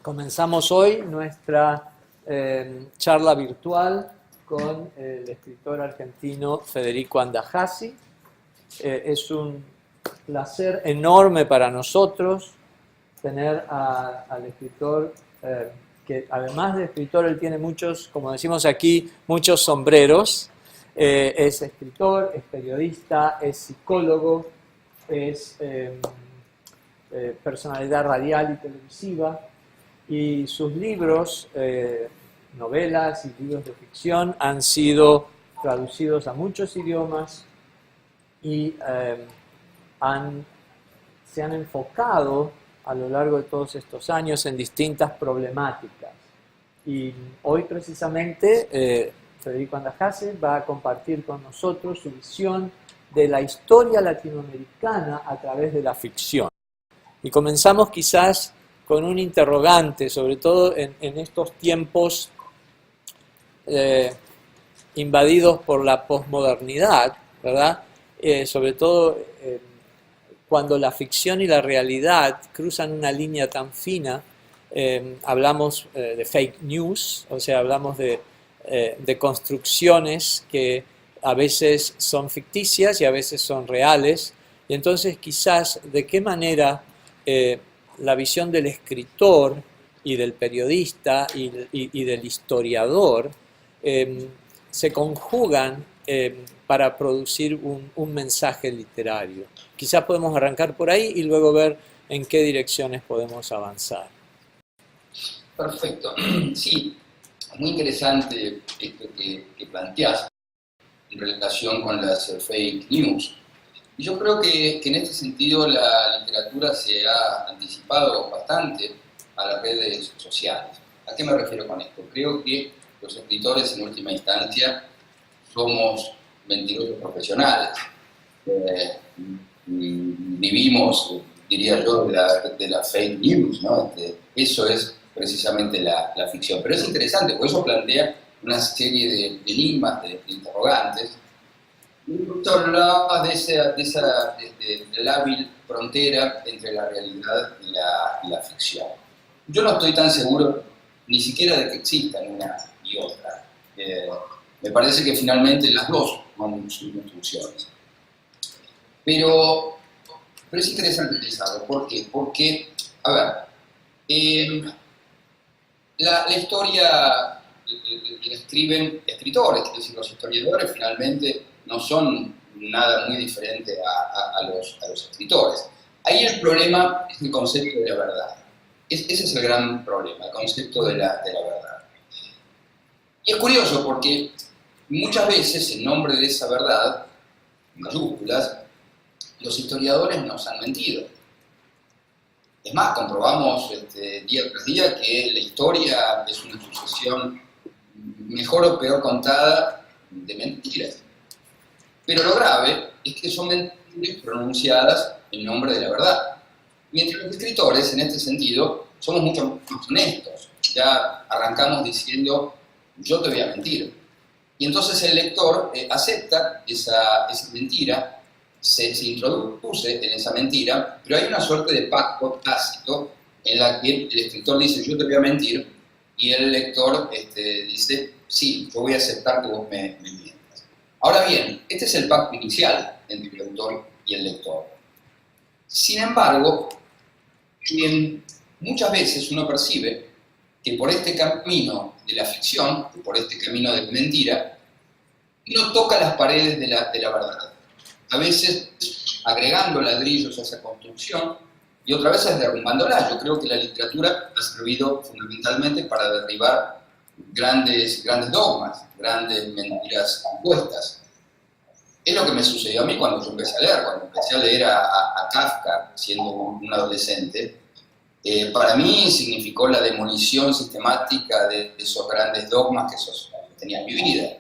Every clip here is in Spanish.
Comenzamos hoy nuestra charla virtual con el escritor argentino Federico Andajasi. Es un placer enorme para nosotros tener al escritor, que además de escritor, él tiene muchos, como decimos aquí, muchos sombreros. Es escritor, es periodista, es psicólogo, es personalidad radial y televisiva. Y sus libros, novelas y libros de ficción han sido traducidos a muchos idiomas y se han enfocado a lo largo de todos estos años en distintas problemáticas. Y hoy precisamente Federico Andajasi va a compartir con nosotros su visión de la historia latinoamericana a través de la ficción. Y comenzamos quizás con un interrogante, sobre todo en estos tiempos invadidos por la posmodernidad, ¿verdad? Sobre todo cuando la ficción y la realidad cruzan una línea tan fina, hablamos de fake news, o sea, hablamos de construcciones que a veces son ficticias y a veces son reales, y entonces quizás de qué manera la visión del escritor y del periodista y del historiador se conjugan para producir un mensaje literario. Quizás podemos arrancar por ahí y luego ver en qué direcciones podemos avanzar. Perfecto. Sí, muy interesante esto que planteás en relación con las fake news. Y yo creo que en este sentido la literatura se ha anticipado bastante a las redes sociales. ¿A qué me refiero con esto? Creo que los escritores en última instancia somos mentirosos profesionales. Vivimos, diría yo, de la fake news, ¿no? Eso es precisamente la ficción. Pero es interesante, porque eso plantea una serie de enigmas, de interrogantes. Tú hablabas de la hábil frontera entre la realidad y la ficción. Yo no estoy tan seguro ni siquiera de que existan una y otra. Me parece que finalmente las dos son sus funciones. Pero es interesante pensarlo. ¿Por qué? Porque, a ver, la historia la escriben escritores, es decir, los historiadores finalmente no son nada muy diferente a los escritores. Ahí el problema es el concepto de la verdad. Ese es el gran problema, el concepto de la verdad. Y es curioso porque muchas veces, en nombre de esa verdad, en mayúsculas, los historiadores nos han mentido. Es más, comprobamos día tras día que la historia es una sucesión mejor o peor contada de mentiras. Pero lo grave es que son mentiras pronunciadas en nombre de la verdad. Mientras los escritores, en este sentido, somos mucho más honestos. Ya arrancamos diciendo, yo te voy a mentir. Y entonces el lector acepta esa mentira, se introduce en esa mentira, pero hay una suerte de pacto tácito en la que el escritor dice, yo te voy a mentir, y el lector dice, sí, yo voy a aceptar que vos me mientas. Ahora bien, este es el pacto inicial entre el autor y el lector. Sin embargo, muchas veces uno percibe que por este camino de la ficción, por este camino de mentira, no toca las paredes de la verdad. A veces agregando ladrillos a esa construcción y otras veces derrumbándola. Yo creo que la literatura ha servido fundamentalmente para derribar grandes dogmas, grandes mentiras impuestas. Es lo que me sucedió a mí cuando yo empecé a leer. Cuando empecé a leer a Kafka, siendo un adolescente, para mí significó la demolición sistemática de esos grandes dogmas que tenía en mi vida.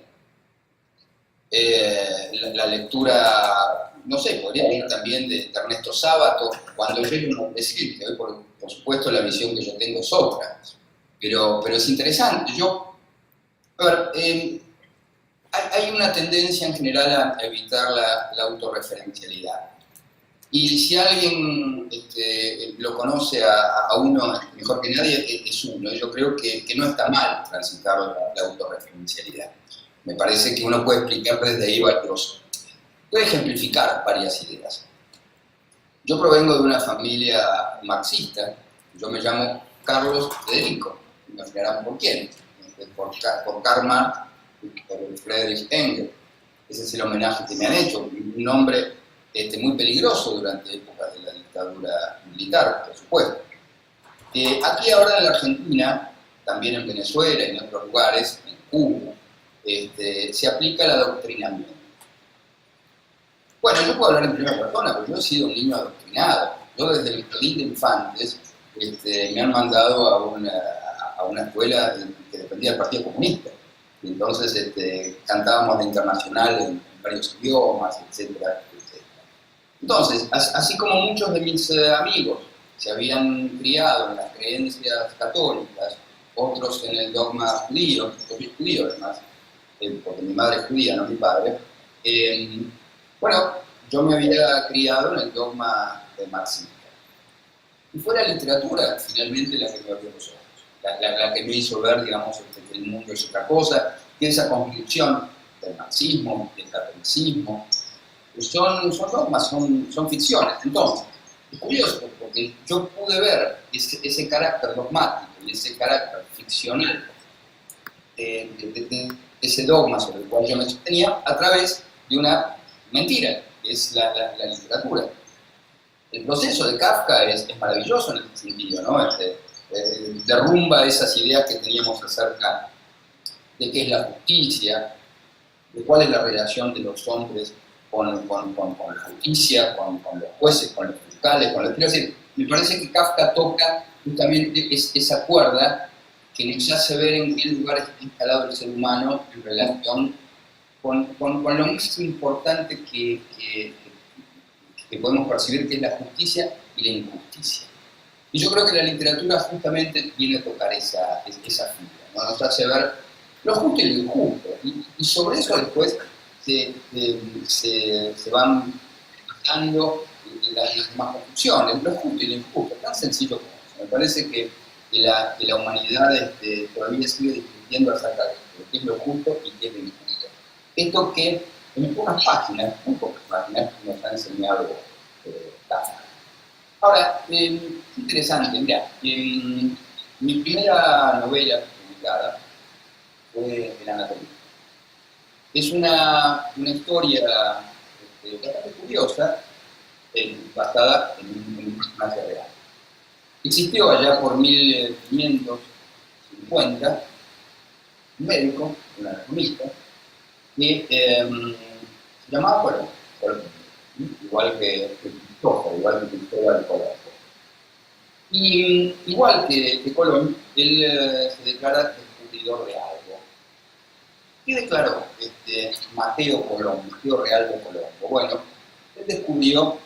La lectura, no sé, podría leer también de Ernesto Sábato, cuando yo era un adolescente. Hoy, por supuesto, la visión que yo tengo es otra. Pero es interesante. Hay una tendencia en general a evitar la autorreferencialidad. Y si alguien lo conoce a uno mejor que nadie, es uno. Yo creo que no está mal transitar la autorreferencialidad. Me parece que uno puede explicar desde ahí varios, puede ejemplificar varias ideas. Yo provengo de una familia marxista. Yo me llamo Carlos Federico. Me imaginarán por quién. Por Karl Marx y por Friedrich Engels. Ese es el homenaje que me han hecho. Un nombre muy peligroso durante épocas de la dictadura militar, por supuesto. Aquí ahora en la Argentina, también en Venezuela y en otros lugares, en Cuba, se aplica el adoctrinamiento. Bueno, yo puedo hablar en primera persona, porque yo he sido un niño adoctrinado. Yo desde el jardín de infantes me han mandado a una escuela que dependía del Partido Comunista. Y entonces cantábamos la Internacional en varios idiomas, etcétera, etcétera. Entonces, así como muchos de mis amigos se habían criado en las creencias católicas, otros en el dogma judío, yo soy judío además, porque mi madre es judía, no mi padre, bueno, yo me había criado en el dogma marxista. Y fue la literatura, finalmente, la que me abrió los ojos, la que me hizo ver, digamos, que el mundo es otra cosa, que esa construcción del marxismo, del catolicismo, son dogmas, son ficciones. Entonces, es curioso, porque yo pude ver ese carácter dogmático y ese carácter ficcional de ese dogma sobre el cual yo me sostenía a través de una mentira, que es la literatura. El proceso de Kafka es maravilloso en este sentido, ¿no? Derrumba esas ideas que teníamos acerca de qué es la justicia, de cuál es la relación de los hombres con la justicia, con los jueces, con los fiscales, con los... Quiero decir, me parece que Kafka toca justamente esa cuerda que nos hace ver en qué lugar está instalado el ser humano en relación con lo más importante que podemos percibir, que es la justicia y la injusticia. Y yo creo que la literatura justamente viene a tocar esa fibra, ¿no? Nos hace ver lo justo y lo injusto. Y sobre eso después se van dando las demás construcciones, lo justo y lo injusto, tan sencillo como eso. Me parece que la humanidad todavía sigue discutiendo acerca de qué es lo justo y qué es lo injusto. Esto que en pocas páginas, muy pocas páginas, nos ha enseñado Kafka. Ahora, interesante, mira, mi primera novela publicada fue El Anatomía. Es una historia bastante curiosa, basada en un personaje real. Existió allá por 1550 un médico, un anatomista, que se llamaba Colón, igual que Cristóbal, igual que Cristóbal Colón. Y igual que Colón, él se declara descubridor de algo. ¿Qué declaró Mateo Realvo Colombo? Bueno, él descubrió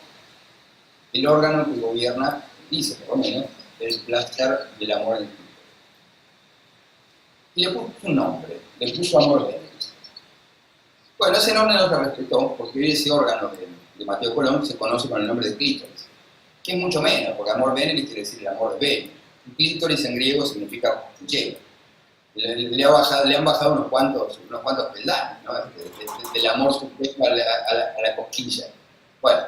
el órgano que gobierna, dice por lo menos, el placer del amor en el mundo. Y le puso un nombre, le puso amor de él. Bueno, ese nombre no se respetó, porque hoy ese órgano de Mateo Colón se conoce con el nombre de clítoris, que es mucho menos, porque amor veneris quiere decir el amor de Venus. Clítoris en griego significa cuchillo. Le han bajado unos cuantos peldaños, ¿no? Del amor supuesto a la cosquilla. Bueno,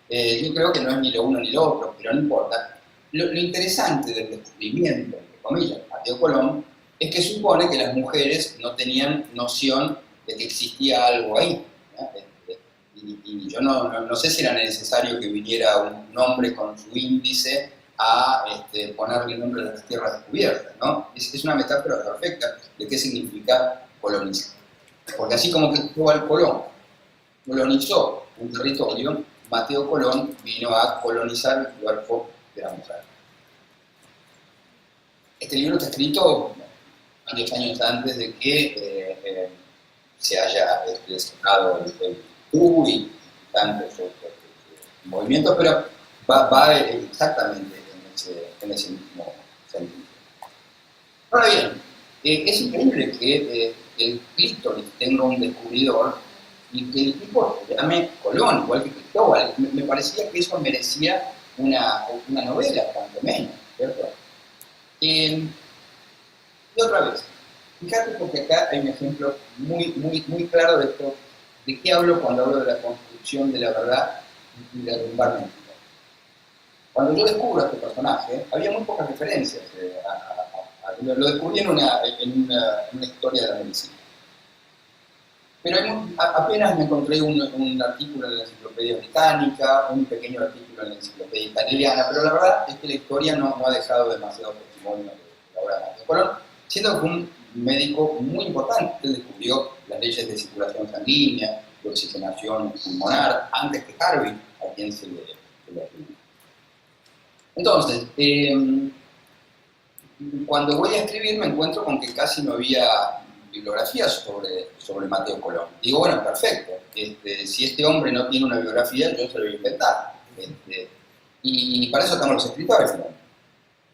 yo creo que no es ni lo uno ni lo otro, pero no importa. Lo interesante del descubrimiento, entre comillas, de Mateo Colón, es que supone que las mujeres no tenían noción de que existía algo ahí, ¿no? Y yo no sé si era necesario que viniera un hombre con su índice a ponerle el nombre de las tierras descubiertas, ¿no? Es una metáfora perfecta de qué significa colonizar. Porque así como Cristóbal Colón colonizó un territorio, Mateo Colón vino a colonizar el cuerpo de la mujer. Este libro está escrito varios años antes de que se haya sacado el Perú y tantos otros movimientos, pero va exactamente en ese mismo sentido. Ahora bien, es increíble que el clítoris tenga un descubridor y que el tipo se llame Colón, igual que Cristóbal. Me parecía que eso merecía una novela, tanto menos, ¿cierto? Y otra vez, fíjate porque acá hay un ejemplo muy claro de esto, de qué hablo cuando hablo de la construcción de la verdad y de derrumbar mentiras. Cuando yo descubro a este personaje, había muy pocas referencias. Lo descubrí en una historia de la medicina. Pero apenas me encontré un artículo en la Enciclopedia Británica, un pequeño artículo en la Enciclopedia Italiana, pero la verdad es que la historia no ha dejado demasiado testimonio de la obra de Mateo Colón, siendo que fue un médico muy importante. Él descubrió las leyes de circulación sanguínea, de oxigenación pulmonar, antes que Harvey, a quien se le atribuye. Entonces, cuando voy a escribir me encuentro con que casi no había bibliografías sobre Mateo Colón. Digo, bueno, perfecto, si este hombre no tiene una biografía, yo se lo voy a inventar. Y para eso estamos los escritores, ¿no?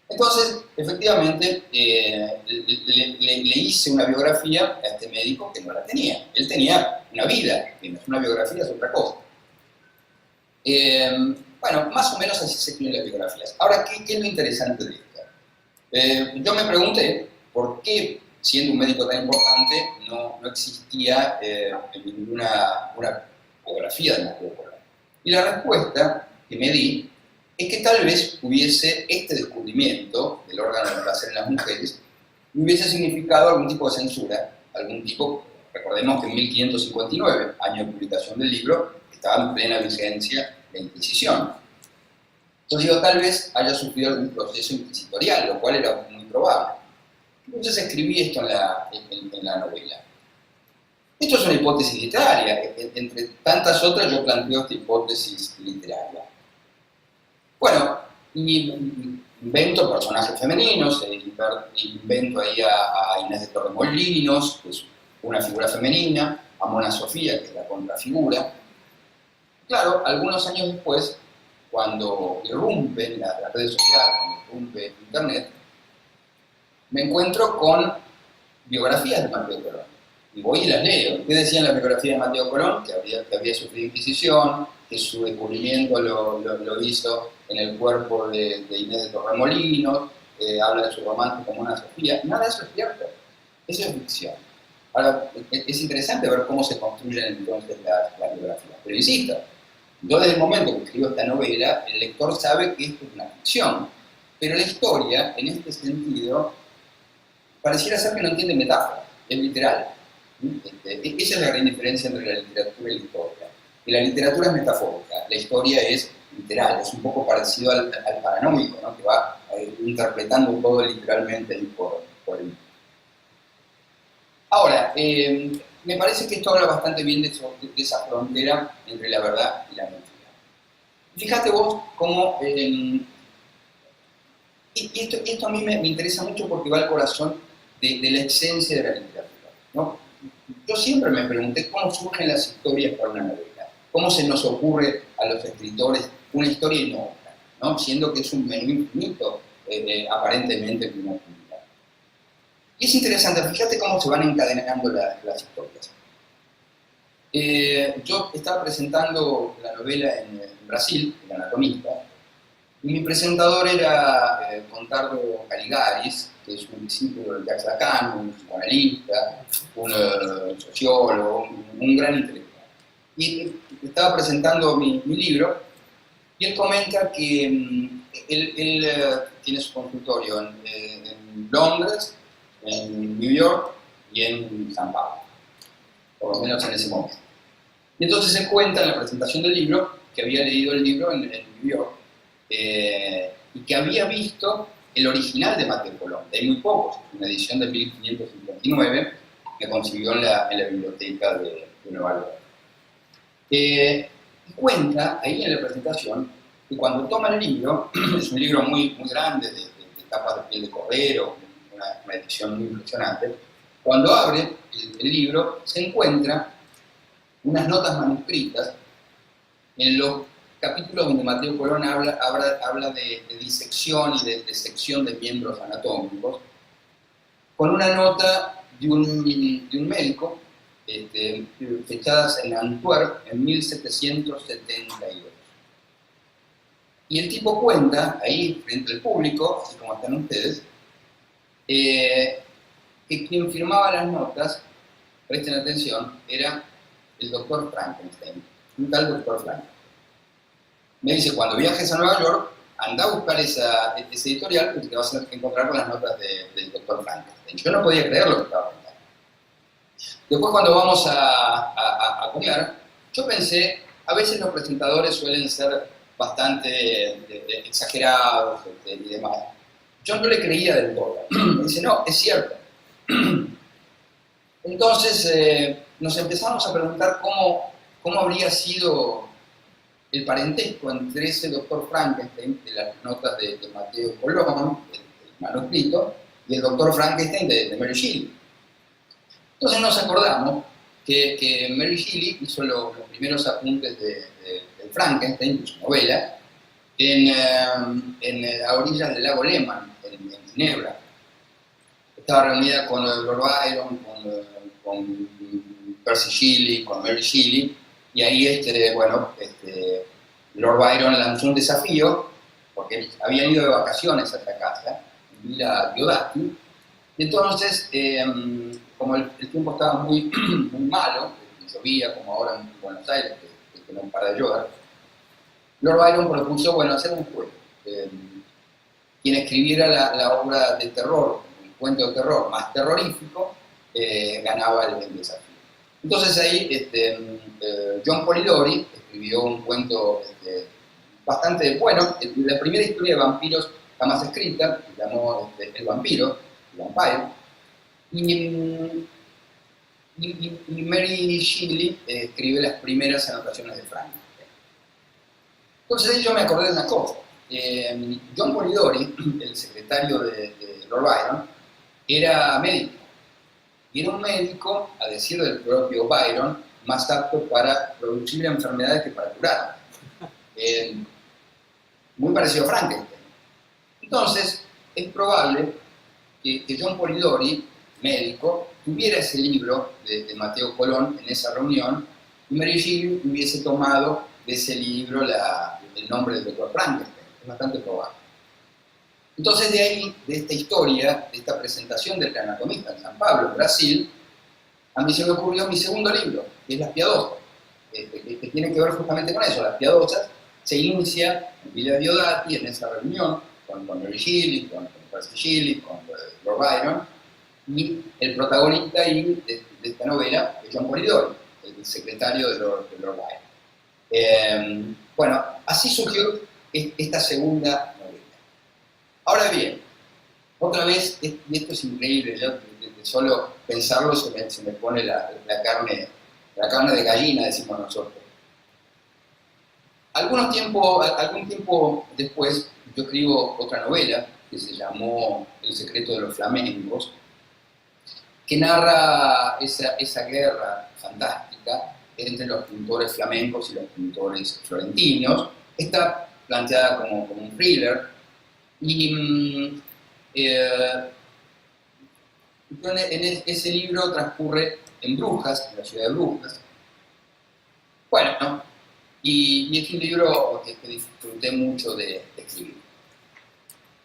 Entonces, efectivamente, le hice una biografía a este médico que no la tenía. Él tenía una vida, una biografía es otra cosa. Bueno, más o menos así se escriben las biografías. Ahora, ¿qué es lo interesante de esto? Yo me pregunté por qué, siendo un médico tan importante, no existía ninguna biografía de Mateo Colón. Y la respuesta que me di es que tal vez hubiese este descubrimiento del órgano del placer en las mujeres hubiese significado algún tipo de censura, algún tipo, recordemos que en 1559, año de publicación del libro, estaba en plena vigencia la Inquisición. Entonces yo tal vez haya sufrido algún proceso inquisitorial, lo cual era muy probable. Entonces escribí esto en la novela. Esto es una hipótesis literaria, entre tantas otras yo planteo esta hipótesis literaria. Bueno, invento personajes femeninos, invento ahí a Inés de Torremolinos, que es una figura femenina, a Mona Sofía, que es la contrafigura. Claro, algunos años después, cuando irrumpen las redes sociales, cuando irrumpe Internet, me encuentro con biografías de Mateo Colón. Y voy y las leo. ¿Qué decían las biografías de Mateo Colón? Que había sufrido Inquisición, que su descubrimiento lo hizo en el cuerpo de Inés de Torremolinos, habla de su romance con Mona Sofía. Nada de eso es cierto. Eso es ficción. Ahora, es interesante ver cómo se construyen entonces las biografías. Pero insisto, yo desde el momento que escribo esta novela, el lector sabe que esto es una ficción. Pero la historia, en este sentido, pareciera ser que no entiende metáfora, es literal. Esa es la gran diferencia entre la literatura y la historia. Que la literatura es metafórica, la historia es literal, es un poco parecido al paranoico, ¿no? Que va interpretando todo literalmente por el. Ahora, me parece que esto habla bastante bien de esa frontera entre la verdad y la mentira. Fíjate vos cómo. Esto a mí me interesa mucho porque va al corazón de la esencia de la literatura, ¿no? Yo siempre me pregunté cómo surgen las historias para una novela, cómo se nos ocurre a los escritores una historia y no otra, ¿no? Siendo que es un menú infinito, aparentemente que no finita. Y es interesante, fíjate cómo se van encadenando las historias. Yo estaba presentando la novela en Brasil, El Anatomista, y mi presentador era Contardo Caligaris, que es un discípulo de Jacques Lacan, un psicoanalista, un sociólogo, un gran intelectual. Y estaba presentando mi libro, y él comenta que él tiene su consultorio en Londres, en New York y en San Pablo, por lo menos en ese momento. Y entonces se cuenta en la presentación del libro que había leído el libro en New York y que había visto el original de Mateo Colón, de ahí muy pocos, una edición de 1559 que consiguió en la biblioteca de Nueva York. Cuenta ahí en la presentación que cuando toma el libro, es un libro muy grande, de tapas de piel de cordero, una edición muy impresionante, cuando abre el libro se encuentra unas notas manuscritas en los capítulos donde Mateo Colón habla de disección y de sección de miembros anatómicos, con una nota de un médico fechadas en Antwerp en 1772. Y el tipo cuenta, ahí frente al público, así como están ustedes, que quien firmaba las notas, presten atención, era el doctor Frankenstein, un tal doctor Frankenstein. Me dice, cuando viajes a Nueva York, anda a buscar ese editorial porque te vas a encontrar con las notas del doctor Frankenstein. Yo no podía creer lo que estaba contando. Después, cuando vamos a comer, yo pensé, a veces los presentadores suelen ser bastante exagerados y demás. Yo no le creía del todo. Me dice, no, es cierto. Entonces nos empezamos a preguntar cómo habría sido el parentesco entre ese doctor Frankenstein de las notas de Mateo Colón, el manuscrito, y el doctor Frankenstein de Mary Shelley. Entonces nos acordamos que Mary Shelley hizo los primeros apuntes de Frankenstein, de su novela, a orillas del lago Leman, en Ginebra. Estaba reunida con Lord Byron, con Percy Shelley, con Mary Shelley, y ahí Lord Byron lanzó un desafío, porque habían ido de vacaciones a esta casa, en Villa Diodati, y entonces, como el tiempo estaba muy malo, llovía como ahora en Buenos Aires, que no para de llover, Lord Byron propuso, hacer un juego. Quien escribiera la obra de terror, el cuento de terror más terrorífico, ganaba el desafío. Entonces ahí John Polidori escribió un cuento bastante bueno, la primera historia de vampiros jamás escrita, se llamó El Vampiro, el Vampire, y Mary Shelley escribe las primeras anotaciones de Frankenstein. Entonces yo me acordé de una cosa. John Polidori, el secretario de Lord Byron, era médico. Y era un médico, a decir del propio Byron, más apto para producir enfermedades que para curar. Muy parecido a Frankenstein. Entonces, es probable que John Polidori, médico, tuviera ese libro de Mateo Colón en esa reunión, y Mary Shelley hubiese tomado de ese libro el nombre del doctor Frankenstein. Es bastante probable. Entonces, de ahí, de esta historia, de esta presentación del anatomista en San Pablo, en Brasil, a mí se me ocurrió mi segundo libro, que es Las Piadosas, que tiene que ver justamente con eso. Las Piadosas se inicia en Villa Diodati, en esa reunión, con Mary Shelley, con Percy Shelley, con Lord Byron, y el protagonista ahí de esta novela es John Polidori, el secretario de Lord Byron. Así surgió esta segunda novela. Ahora bien, otra vez, y esto es increíble, yo de solo pensarlo se me pone la carne de gallina, decimos nosotros. Algún tiempo después, yo escribo otra novela que se llamó El secreto de los flamencos, que narra esa guerra fantástica entre los pintores flamencos y los pintores florentinos. Está planteada como un thriller, y ese libro transcurre en Brujas, en la ciudad de Brujas. Y es un libro que disfruté mucho de escribir.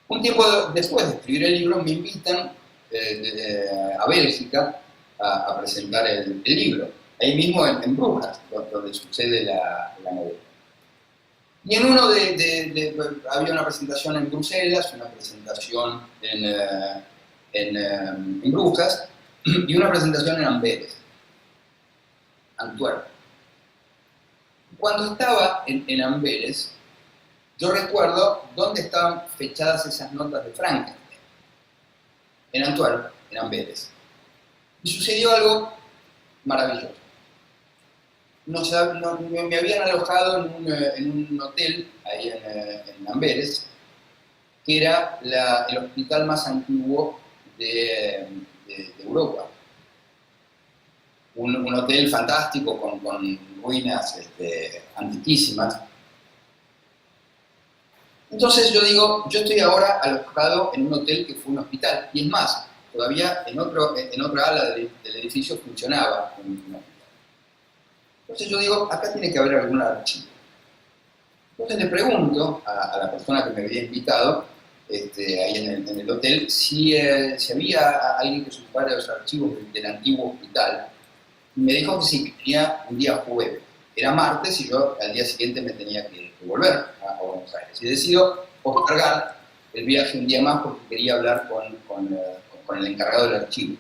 Un tiempo después de escribir el libro me invitan a Bélgica a presentar el libro, ahí mismo en Brujas, donde sucede la novela. Y en uno había una presentación en Bruselas, una presentación en Brujas y una presentación en Amberes, Antwerp. Cuando estaba en Amberes, yo recuerdo dónde estaban fechadas esas notas de Frankenstein. En Antwerp, en Amberes. Y sucedió algo maravilloso. Me habían alojado en un hotel ahí en Amberes, que era el hospital más antiguo de Europa. Un hotel fantástico con ruinas antiquísimas. Entonces yo digo, yo estoy ahora alojado en un hotel que fue un hospital, y es más, todavía en otra ala del edificio funcionaba un hospital. Entonces yo digo, acá tiene que haber algún archivo. Entonces le pregunto a la persona que me había invitado, ahí en el hotel, si había alguien que ocupara los archivos del antiguo hospital. Y me dijo que sí, que tenía un día jueves. Era martes y yo al día siguiente me tenía que volver a Buenos Aires. Y decido postergar el viaje un día más porque quería hablar con el encargado del archivo.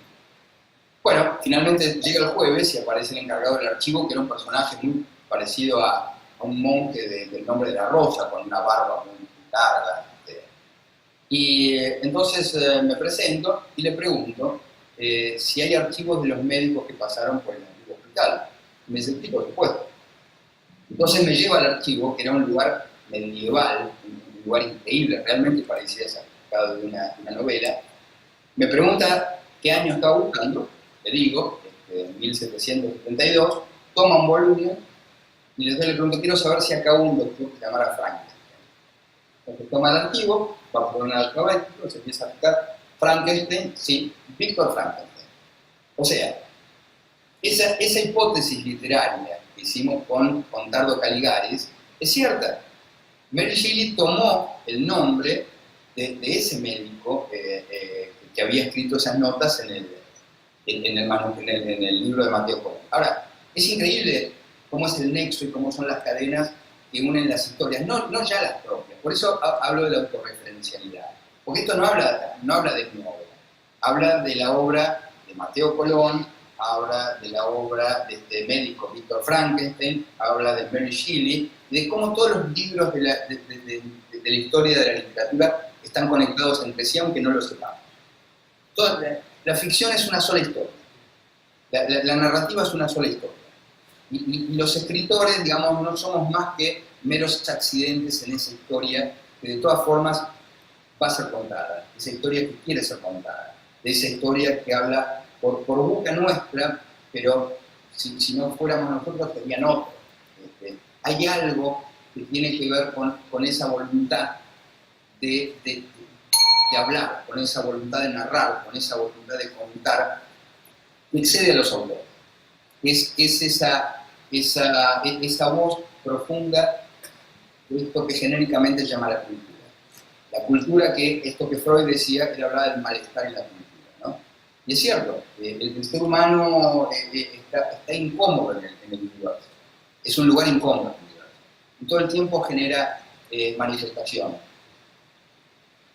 Bueno, finalmente llega el jueves y aparece el encargado del archivo, que era un personaje muy parecido a un monje del nombre de la Rosa, con una barba muy larga. Y entonces me presento y le pregunto si hay archivos de los médicos que pasaron por el antiguo hospital. Y me dice, sí, por supuesto. Entonces me lleva al archivo, que era un lugar medieval, un lugar increíble, realmente parecía sacado de una novela. Me pregunta qué año estaba buscando, le digo, 1772, toma un volumen y le pregunto, quiero saber si acá hubo un doctor que se llamara Frankenstein. Entonces toma el archivo, va por un alfabético, se empieza a buscar Frankenstein, sí, Víctor Frankenstein. O sea, esa hipótesis literaria que hicimos con Contardo Caligaris es cierta. Mary Shelley tomó el nombre de ese médico que había escrito esas notas en el libro de Mateo Colón. Ahora, es increíble cómo es el nexo y cómo son las cadenas que unen las historias, no ya las propias. Por eso hablo de la autorreferencialidad. Porque esto no habla de mi obra, habla de la obra de Mateo Colón, habla de la obra de este médico Víctor Frankenstein, habla de Mary Shelley, de cómo todos los libros de la historia de la literatura están conectados entre sí, aunque no lo sepamos. La ficción es una sola historia, la narrativa es una sola historia. Y los escritores, digamos, no somos más que meros accidentes en esa historia que de todas formas va a ser contada, esa historia que quiere ser contada, de esa historia que habla por boca nuestra, pero si no fuéramos nosotros serían otros. Hay algo que tiene que ver con esa voluntad de hablar, con esa voluntad de narrar, con esa voluntad de contar, que excede a los autores. Es esa voz profunda de esto que genéricamente se llama la cultura. La cultura, que esto que Freud decía, que él hablaba del malestar en la cultura, ¿no? Y es cierto, el ser humano está incómodo en el universo. Es un lugar incómodo en el universo. Y todo el tiempo genera manifestación.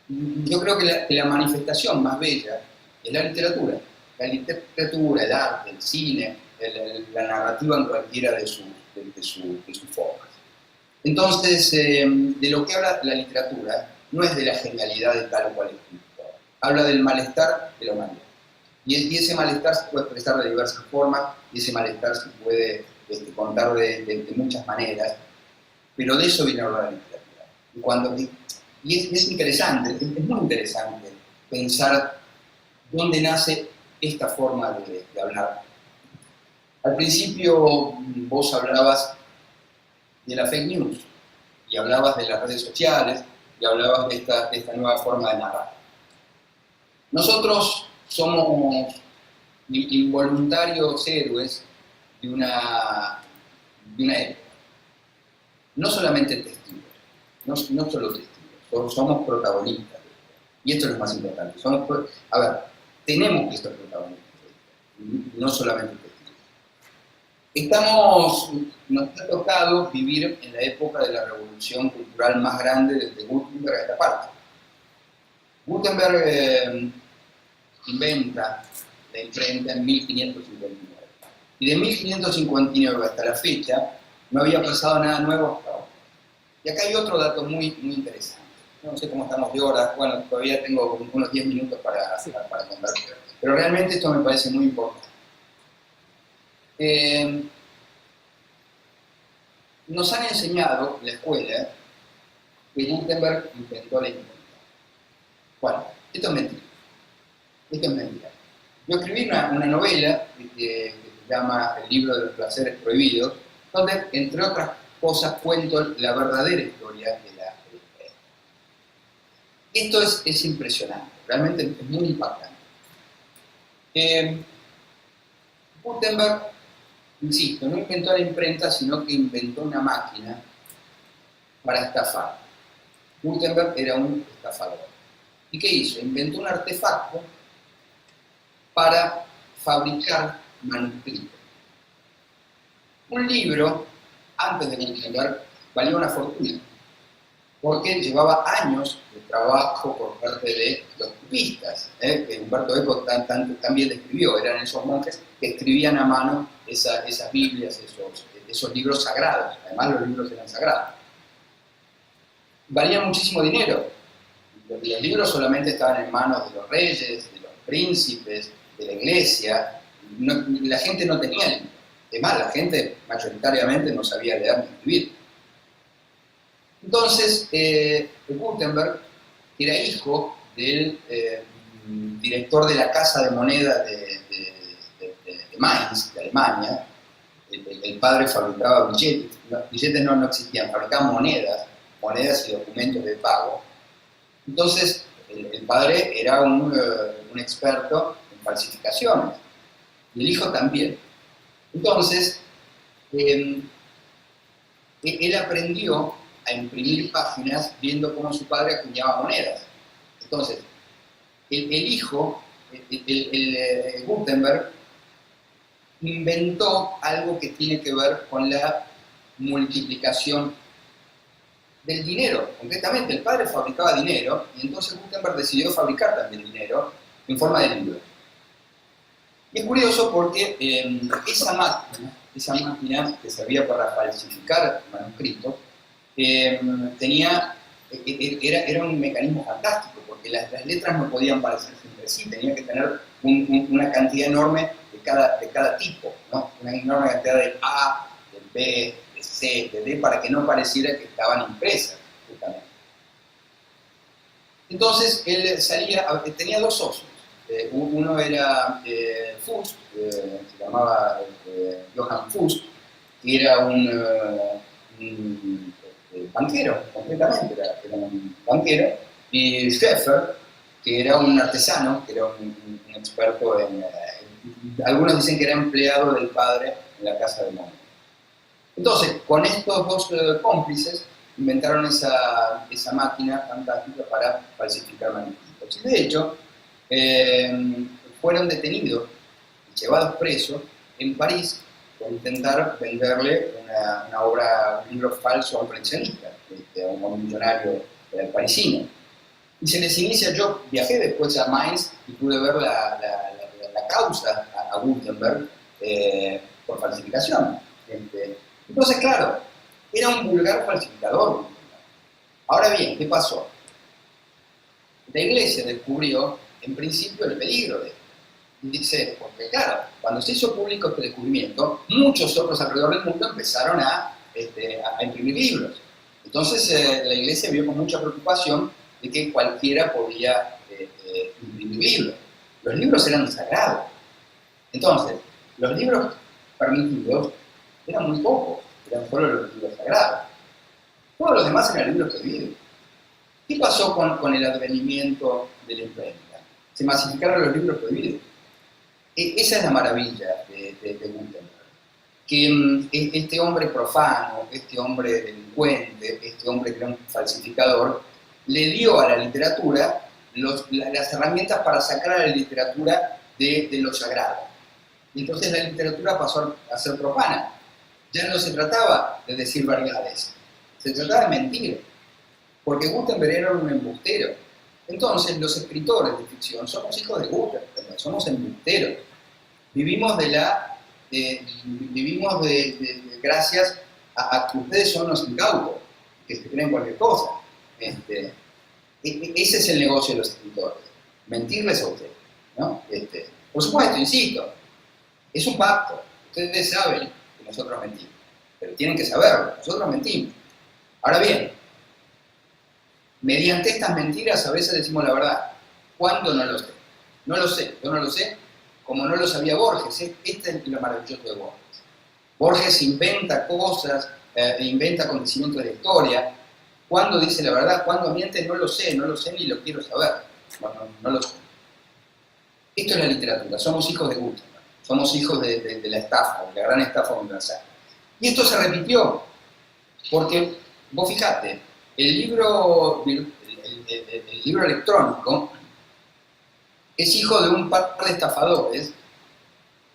Yo creo que la manifestación más bella es la literatura. La literatura, el arte, el cine, la narrativa en cualquiera de sus formas. Entonces, de lo que habla la literatura no es de la genialidad de tal o cual escritor. Habla del malestar de la humanidad. Y ese malestar se puede expresar de diversas formas, y ese malestar se puede contar de muchas maneras, pero de eso viene a hablar la literatura. Y es interesante, es muy interesante pensar dónde nace esta forma de hablar. Al principio vos hablabas de la fake news, y hablabas de las redes sociales, y hablabas de esta nueva forma de narrar. Nosotros somos involuntarios héroes de una época. No solamente testigos, no solo testigos, somos protagonistas. Y esto es lo más importante. Tenemos que ser protagonistas, no solamente testigos. Nos ha tocado vivir en la época de la revolución cultural más grande desde Gutenberg a esta parte. Gutenberg inventa la imprenta en 1559. Y de 1559 hasta la fecha no había pasado nada nuevo hasta ahora. Y acá hay otro dato muy, muy interesante. No sé cómo estamos de horas, bueno, todavía tengo unos 10 minutos para contar. Pero realmente esto me parece muy importante. Nos han enseñado en la escuela que Gutenberg inventó la imprenta. Bueno, esto es mentira. Esto es mentira. Yo escribí una novela que se llama El libro de los placeres prohibidos, donde, entre otras cosas, cuento la verdadera historia de la imprenta. Esto es impresionante, realmente es muy impactante. Gutenberg, insisto, no inventó la imprenta, sino que inventó una máquina para estafar. Gutenberg era un estafador. ¿Y qué hizo? Inventó un artefacto para fabricar manuscritos. Un libro, antes de Gutenberg, valía una fortuna, porque llevaba años de trabajo por parte de los cubistas, que Umberto Eco también describió. Eran esos monjes que escribían a mano esas Biblias, esos libros sagrados. Además, los libros eran sagrados. Valían muchísimo dinero. Los libros solamente estaban en manos de los reyes, de los príncipes, de la iglesia. La gente no tenía libros. Además, la gente mayoritariamente no sabía leer ni escribir. Entonces, Gutenberg, que era hijo del director de la Casa de Moneda de Mainz, de Alemania. El padre fabricaba billetes. Billetes no existían, fabricaba monedas y documentos de pago. Entonces, el padre era un experto en falsificaciones, y el hijo también. Entonces, él aprendió a imprimir páginas viendo cómo su padre acuñaba monedas. Entonces, el hijo, Gutenberg, inventó algo que tiene que ver con la multiplicación del dinero. Concretamente, el padre fabricaba dinero, y entonces Gutenberg decidió fabricar también dinero en forma de libros. Y es curioso porque esa máquina que servía para falsificar manuscritos, era un mecanismo fantástico, porque las letras no podían parecerse entre sí, tenía que tener una cantidad enorme de cada tipo, ¿no? Una enorme cantidad de A, de B, de C, de D, para que no pareciera que estaban impresas, justamente. Entonces, él tenía dos socios. Uno era Fust, se llamaba Johann Fust, que era un banquero, completamente, era un banquero, y Scheffer, que era un artesano, que era un experto algunos dicen que era empleado del padre en la casa de moneda. Entonces, con estos dos cómplices, inventaron esa máquina fantástica para falsificar manuscritos. Y de hecho, fueron detenidos y llevados presos en París por intentar venderle un libro falso a un coleccionista, a un millonario parisino. Y se les inicia, yo viajé después a Mainz y pude ver la causa a Gutenberg por falsificación. Entonces, claro, era un vulgar falsificador. Ahora bien, ¿qué pasó? La iglesia descubrió, en principio, el peligro de esto. Y dice, porque claro, cuando se hizo público este descubrimiento, muchos otros alrededor del mundo empezaron a imprimir libros. Entonces la iglesia vio con mucha preocupación de que cualquiera podía imprimir libros. Los libros eran sagrados. Entonces, los libros permitidos eran muy pocos, eran solo los libros sagrados. Todos los demás eran libros prohibidos. ¿Qué pasó con el advenimiento de la imprenta? Se masificaron los libros prohibidos. Esa es la maravilla de Gutenberg. Que este hombre profano, este hombre delincuente, este hombre que era un falsificador, le dio a la literatura las herramientas para sacar a la literatura de lo sagrado. Y entonces la literatura pasó a ser profana. Ya no se trataba de decir verdades, se trataba de mentir. Porque Gutenberg era un embustero. Entonces los escritores de ficción somos hijos de Gutenberg, somos embusteros. Vivimos gracias a que ustedes son los incautos, que se creen cualquier cosa. Ese es el negocio de los escritores, mentirles a ustedes, ¿no? Por supuesto, insisto, es un pacto. Ustedes saben que nosotros mentimos, pero tienen que saberlo, nosotros mentimos. Ahora bien, mediante estas mentiras a veces decimos la verdad. ¿Cuándo? No lo sé. No lo sé, yo no lo sé, como no lo sabía Borges. Este es lo maravilloso de Borges. Borges inventa cosas, inventa acontecimientos de la historia. ¿Cuándo dice la verdad? ¿Cuándo miente? No lo sé ni lo quiero saber. Bueno, no lo sé. Esto es la literatura, somos hijos de Gutenberg, somos hijos de la estafa, de la gran estafa universal. Y esto se repitió, porque vos fijate, el libro electrónico es hijo de un par de estafadores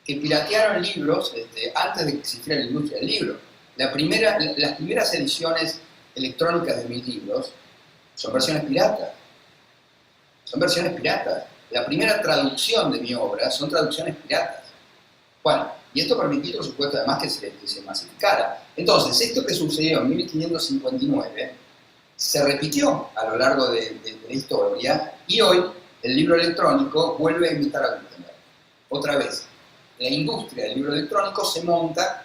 que piratearon libros antes de que existiera la industria del libro. Las primeras ediciones electrónicas de mis libros son versiones piratas. Son versiones piratas. La primera traducción de mi obra son traducciones piratas. Bueno, y esto permitió, por supuesto, además que se masificara. Entonces, esto que sucedió en 1559 se repitió a lo largo de la historia, y hoy el libro electrónico vuelve a imitar a Gutenberg. Otra vez, la industria del libro electrónico se monta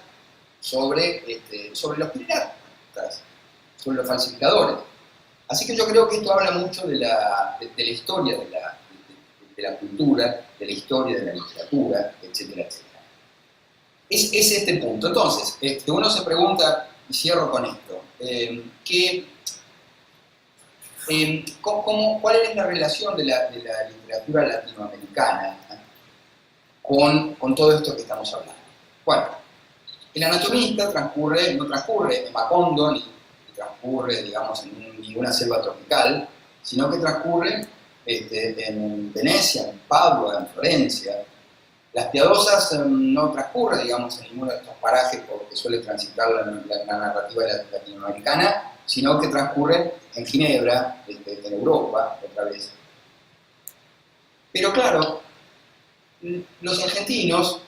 sobre los piratas, sobre los falsificadores. Así que yo creo que esto habla mucho de la historia de la cultura, de la historia de la literatura, etcétera, etcétera. Es este punto. Entonces, uno se pregunta, y cierro con esto, ¿cuál es la relación de la literatura latinoamericana con todo esto que estamos hablando? Bueno, el anatomista no transcurre en Macondo, ni transcurre, digamos, en ninguna selva tropical, sino que transcurre en Venecia, en Padua, en Florencia. Las Piadosas no transcurre, digamos, en ninguno de estos parajes por que suele transitar la narrativa latinoamericana, sino que transcurre en Ginebra, en Europa, otra vez. Pero claro, los argentinos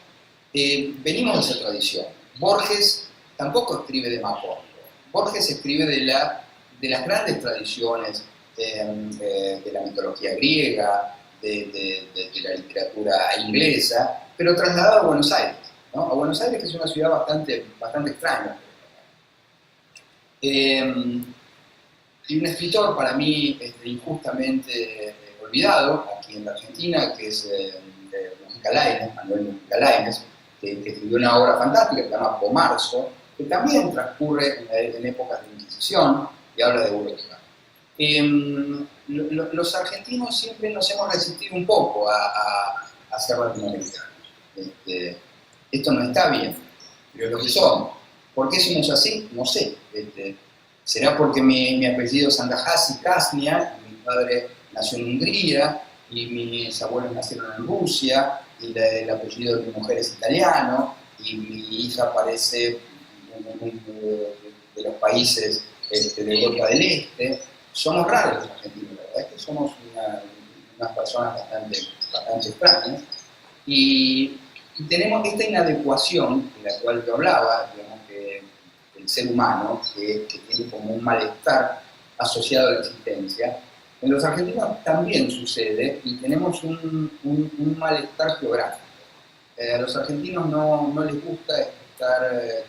venimos de esa tradición. Borges tampoco escribe de Macondo. Borges escribe de las grandes tradiciones de la mitología griega, de la literatura inglesa, pero trasladado a Buenos Aires, ¿no? A Buenos Aires, que es una ciudad bastante extraña. Y un escritor para mí injustamente olvidado aquí en la Argentina, que es Mujica Lainez, Manuel Mujica Lainez, que escribió una obra fantástica que se llama Pomarzo, que también transcurre en épocas de Inquisición y habla de Europa. Los argentinos siempre nos hemos resistido un poco a ser latinoamericanos. Esto no está bien, pero es lo que somos. ¿Por qué somos así? No sé. ¿Será porque mi apellido es Andahasi Kasnia, mi padre nació en Hungría, y mis abuelos nacieron en Rusia, y el apellido de mi mujer es italiano, y mi hija parece de los países de Europa del Este? Somos raros los argentinos, la verdad es que somos unas personas bastante extrañas, y tenemos esta inadecuación de la cual yo hablaba, digamos, que el ser humano, que tiene como un malestar asociado a la existencia. En los argentinos también sucede, y tenemos un malestar geográfico. A los argentinos no les gusta estar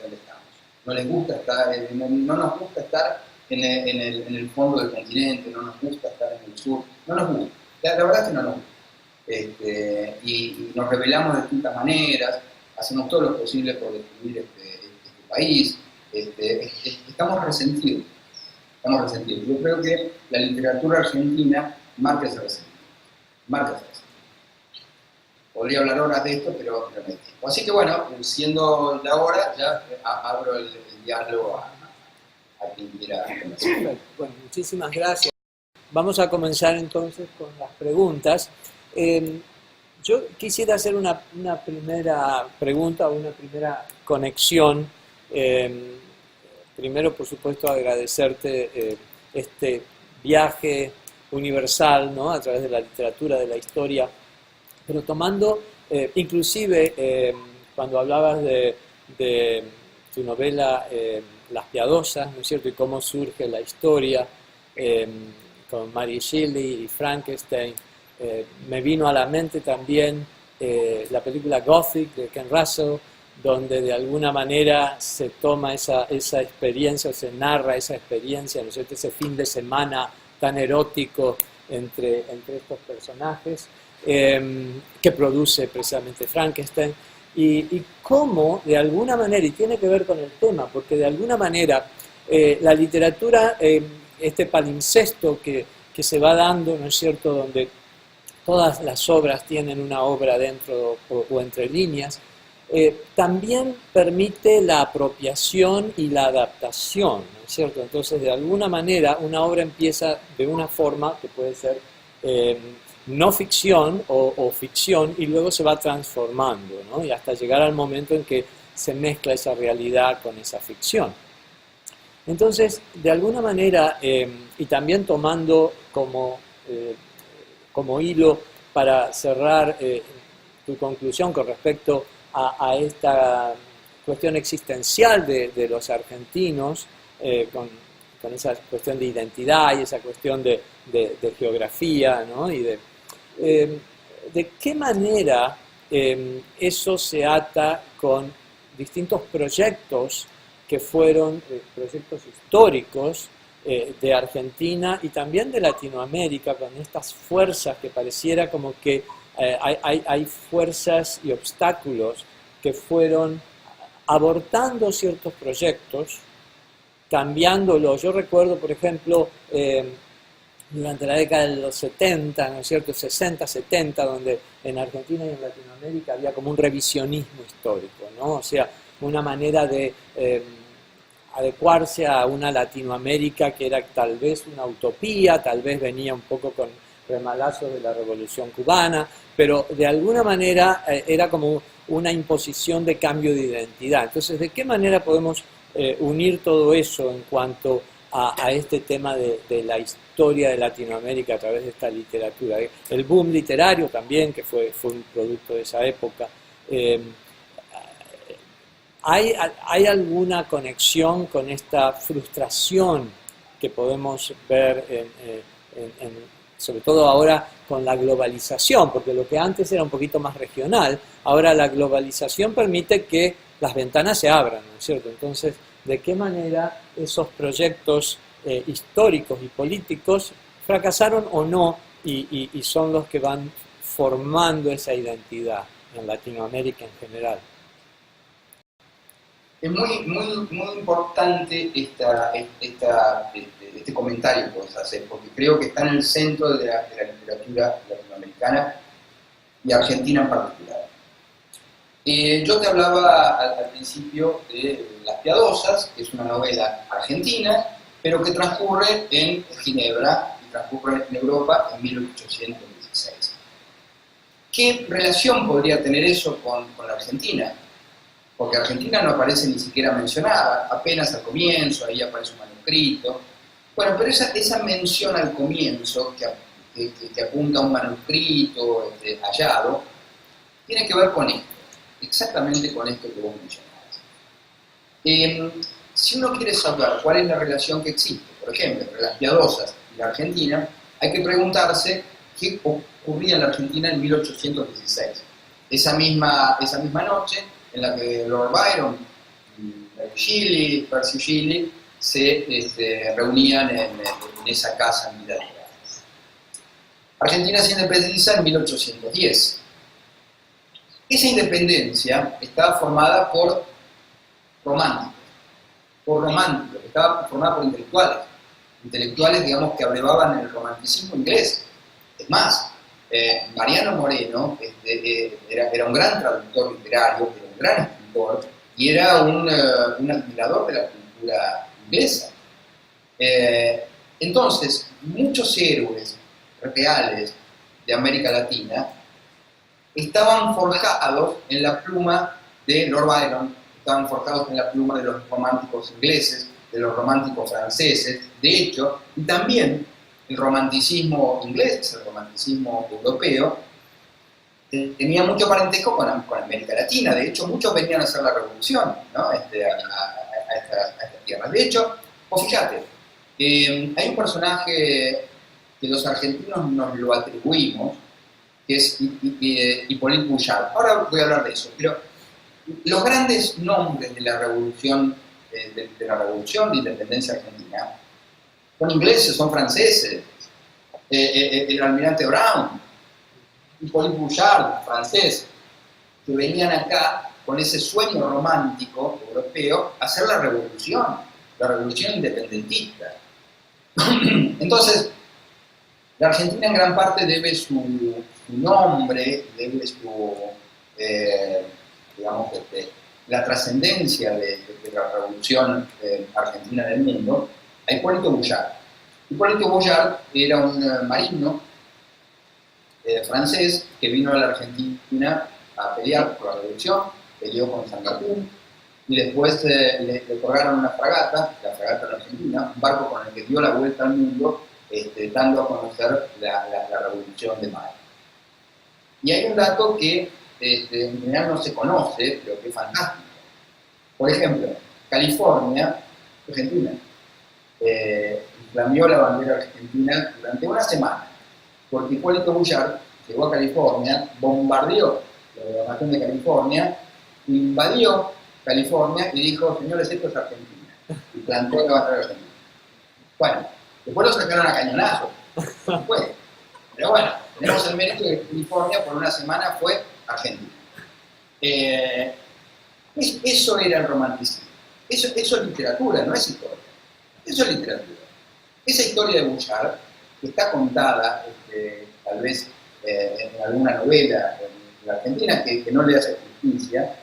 donde estamos, no les gusta estar, no nos gusta estar en el fondo del continente, no nos gusta estar en el sur, no nos gusta, la verdad es que no nos gusta. Y nos rebelamos de distintas maneras, hacemos todo lo posible por destruir este país, estamos resentidos. Yo creo que la literatura argentina marca ese resentimiento. Podría hablar horas de esto, pero me detengo. Así que bueno, siendo la hora, ya abro el diálogo a quien quiera conversar. Bueno, muchísimas gracias. Vamos a comenzar entonces con las preguntas. Yo quisiera hacer una primera pregunta, una primera conexión. Primero, por supuesto, agradecerte este viaje universal, ¿no?, a través de la literatura, de la historia, pero tomando, inclusive, cuando hablabas de tu novela Las Piadosas, ¿no es cierto?, y cómo surge la historia con Mary Shelley y Frankenstein, me vino a la mente también la película Gothic de Ken Russell, donde de alguna manera se toma esa experiencia, o se narra esa experiencia, ¿no es cierto?, ese fin de semana tan erótico entre estos personajes, que produce precisamente Frankenstein, y cómo de alguna manera, y tiene que ver con el tema, porque de alguna manera la literatura, este palimpsesto que se va dando, ¿no es cierto?, donde todas las obras tienen una obra dentro o entre líneas, también permite la apropiación y la adaptación, ¿no es cierto? Entonces, de alguna manera, una obra empieza de una forma que puede ser no ficción o ficción, y luego se va transformando, ¿no? Y hasta llegar al momento en que se mezcla esa realidad con esa ficción. Entonces, de alguna manera, y también tomando como hilo para cerrar tu conclusión con respecto a esta cuestión existencial de los argentinos, con esa cuestión de identidad y esa cuestión de geografía, ¿no? Y de qué manera eso se ata con distintos proyectos que fueron proyectos históricos de Argentina y también de Latinoamérica, con estas fuerzas que pareciera como que hay fuerzas y obstáculos que fueron abortando ciertos proyectos, cambiándolos. Yo recuerdo, por ejemplo, durante la década de los 70, ¿no es cierto?, 60, 70, donde en Argentina y en Latinoamérica había como un revisionismo histórico, ¿no? O sea, una manera de adecuarse a una Latinoamérica que era tal vez una utopía, tal vez venía un poco con remalazos de la Revolución Cubana, pero de alguna manera era como una imposición de cambio de identidad. Entonces, ¿de qué manera podemos unir todo eso en cuanto a este tema de la historia de Latinoamérica a través de esta literatura? El boom literario también, que fue un producto de esa época. ¿Hay alguna conexión con esta frustración que podemos ver sobre todo ahora con la globalización? Porque lo que antes era un poquito más regional, ahora la globalización permite que las ventanas se abran, ¿no es cierto? Entonces, ¿de qué manera esos proyectos históricos y políticos fracasaron o no y son los que van formando esa identidad en Latinoamérica en general? Es muy importante este comentario que puedes hacer, porque creo que está en el centro de la literatura latinoamericana y argentina en particular. Yo te hablaba al principio de Las Piadosas, que es una novela argentina, pero que transcurre en Ginebra y transcurre en Europa en 1816. ¿Qué relación podría tener eso con la Argentina? Porque Argentina no aparece ni siquiera mencionada, apenas al comienzo, ahí aparece un manuscrito. Bueno, pero esa mención al comienzo, que apunta a un manuscrito hallado, tiene que ver con esto, exactamente con esto que vos mencionabas. Si uno quiere saber cuál es la relación que existe, por ejemplo, entre Las Piadosas y la Argentina, hay que preguntarse qué ocurría en la Argentina en 1816. Esa misma noche en la que Lord Byron y Percy Shelley se reunían en esa casa en Vidalera. Argentina se independiza en 1810. Esa independencia estaba formada por románticos, estaba formada por intelectuales, digamos, que abrevaban el romanticismo inglés. Es más, Mariano Moreno era un gran traductor literario, era un gran escritor y era un admirador de la cultura inglesa. Entonces, muchos héroes reales de América Latina estaban forjados en la pluma de Lord Byron, estaban forjados en la pluma de los románticos ingleses, de los románticos franceses, de hecho, y también el romanticismo inglés, el romanticismo europeo, tenía mucho parentesco con América Latina. De hecho, muchos venían a hacer la revolución, ¿no? a estas tierras. De hecho, fíjate, hay un personaje que los argentinos nos lo atribuimos, que es Hippolyte Bouchard. Ahora voy a hablar de eso, pero los grandes nombres de la revolución, de la revolución de independencia argentina, son ingleses, son franceses. El almirante Brown, Hippolyte Bouchard, francés, que venían acá con ese sueño romántico europeo a hacer la revolución independentista. Entonces, la Argentina en gran parte debe su su nombre, debe su, digamos, la trascendencia de la revolución argentina en el mundo, a Hipólito Boyard. Hipólito Boyard era un marino francés que vino a la Argentina a pelear por la revolución, peleó con San Martín, y después le otorgaron una fragata, la fragata de la Argentina, un barco con el que dio la vuelta al mundo, dando a conocer la Revolución de Mayo. Y hay un dato que en general no se conoce, pero que es fantástico. Por ejemplo, California, Argentina, flameó la bandera argentina durante una semana, porque Hipólito Boyard llegó a California, bombardeó la gobernación de California, invadió California y dijo, señores, esto es Argentina, y plantó la bandera argentina. Bueno, después lo sacaron a cañonazos, después. Pero bueno, tenemos el mérito de que California por una semana fue Argentina. Eso era el romanticismo. Eso es literatura, no es historia. Eso es literatura. Esa historia de Boyard, que está contada, tal vez en alguna novela en la Argentina, que no le hace justicia,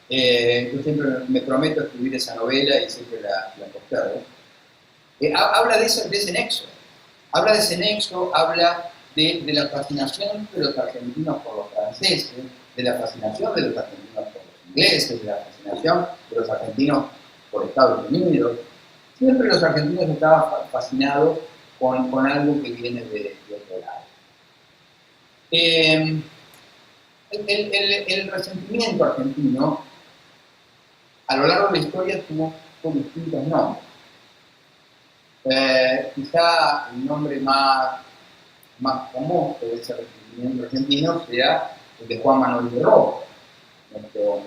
yo siempre me prometo escribir esa novela y siempre la postergo. Habla de ese nexo. Habla de ese nexo, habla de la fascinación de los argentinos por los franceses, de la fascinación de los argentinos por los ingleses, de la fascinación de los argentinos por Estados Unidos. Siempre los argentinos estaban fascinados con algo que viene de otro lado. El resentimiento argentino a lo largo de la historia tuvo distintos nombres. Quizá el nombre más famoso de ese resentimiento argentino sea el de Juan Manuel de Rosas, nuestro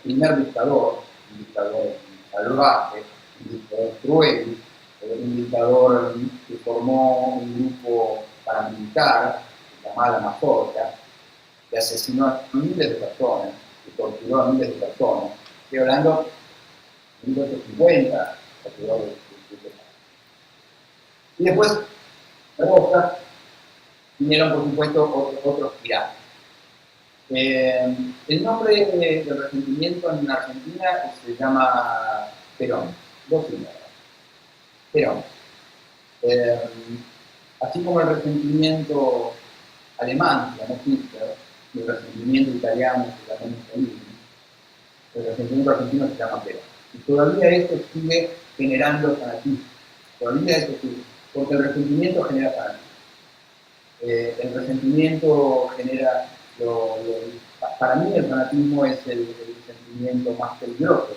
primer dictador, un dictador salvaje, un dictador cruel, un dictador que formó un grupo paramilitar llamado La Mazorca, que asesinó a miles de personas, que torturó a miles de personas. Estoy hablando de 1850, alrededor de y después, de Roca, vinieron por supuesto otros tiranos. El nombre del resentimiento en Argentina se llama Perón, dos sílabas. Perón. Así como el resentimiento alemán, se llama Hitler, y el resentimiento italiano se llama Mussolini, el resentimiento argentino se llama Perón. Y todavía esto sigue generando fanatismo. Todavía esto sigue, porque el resentimiento genera fanatismo. El resentimiento genera, para mí el fanatismo es el sentimiento más peligroso,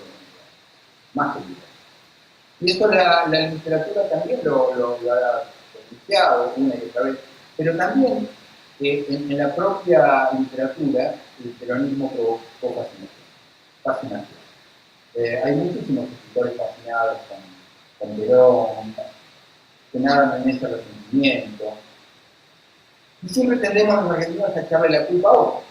más peligroso. Y esto la literatura también lo ha denunciado una y otra vez, pero también en la propia literatura el peronismo provocó fascinación. Hay muchísimos escritores fascinados con Perón, que nadan en ese resentimiento. Y siempre tendemos los argentinos a echarle la culpa a otros.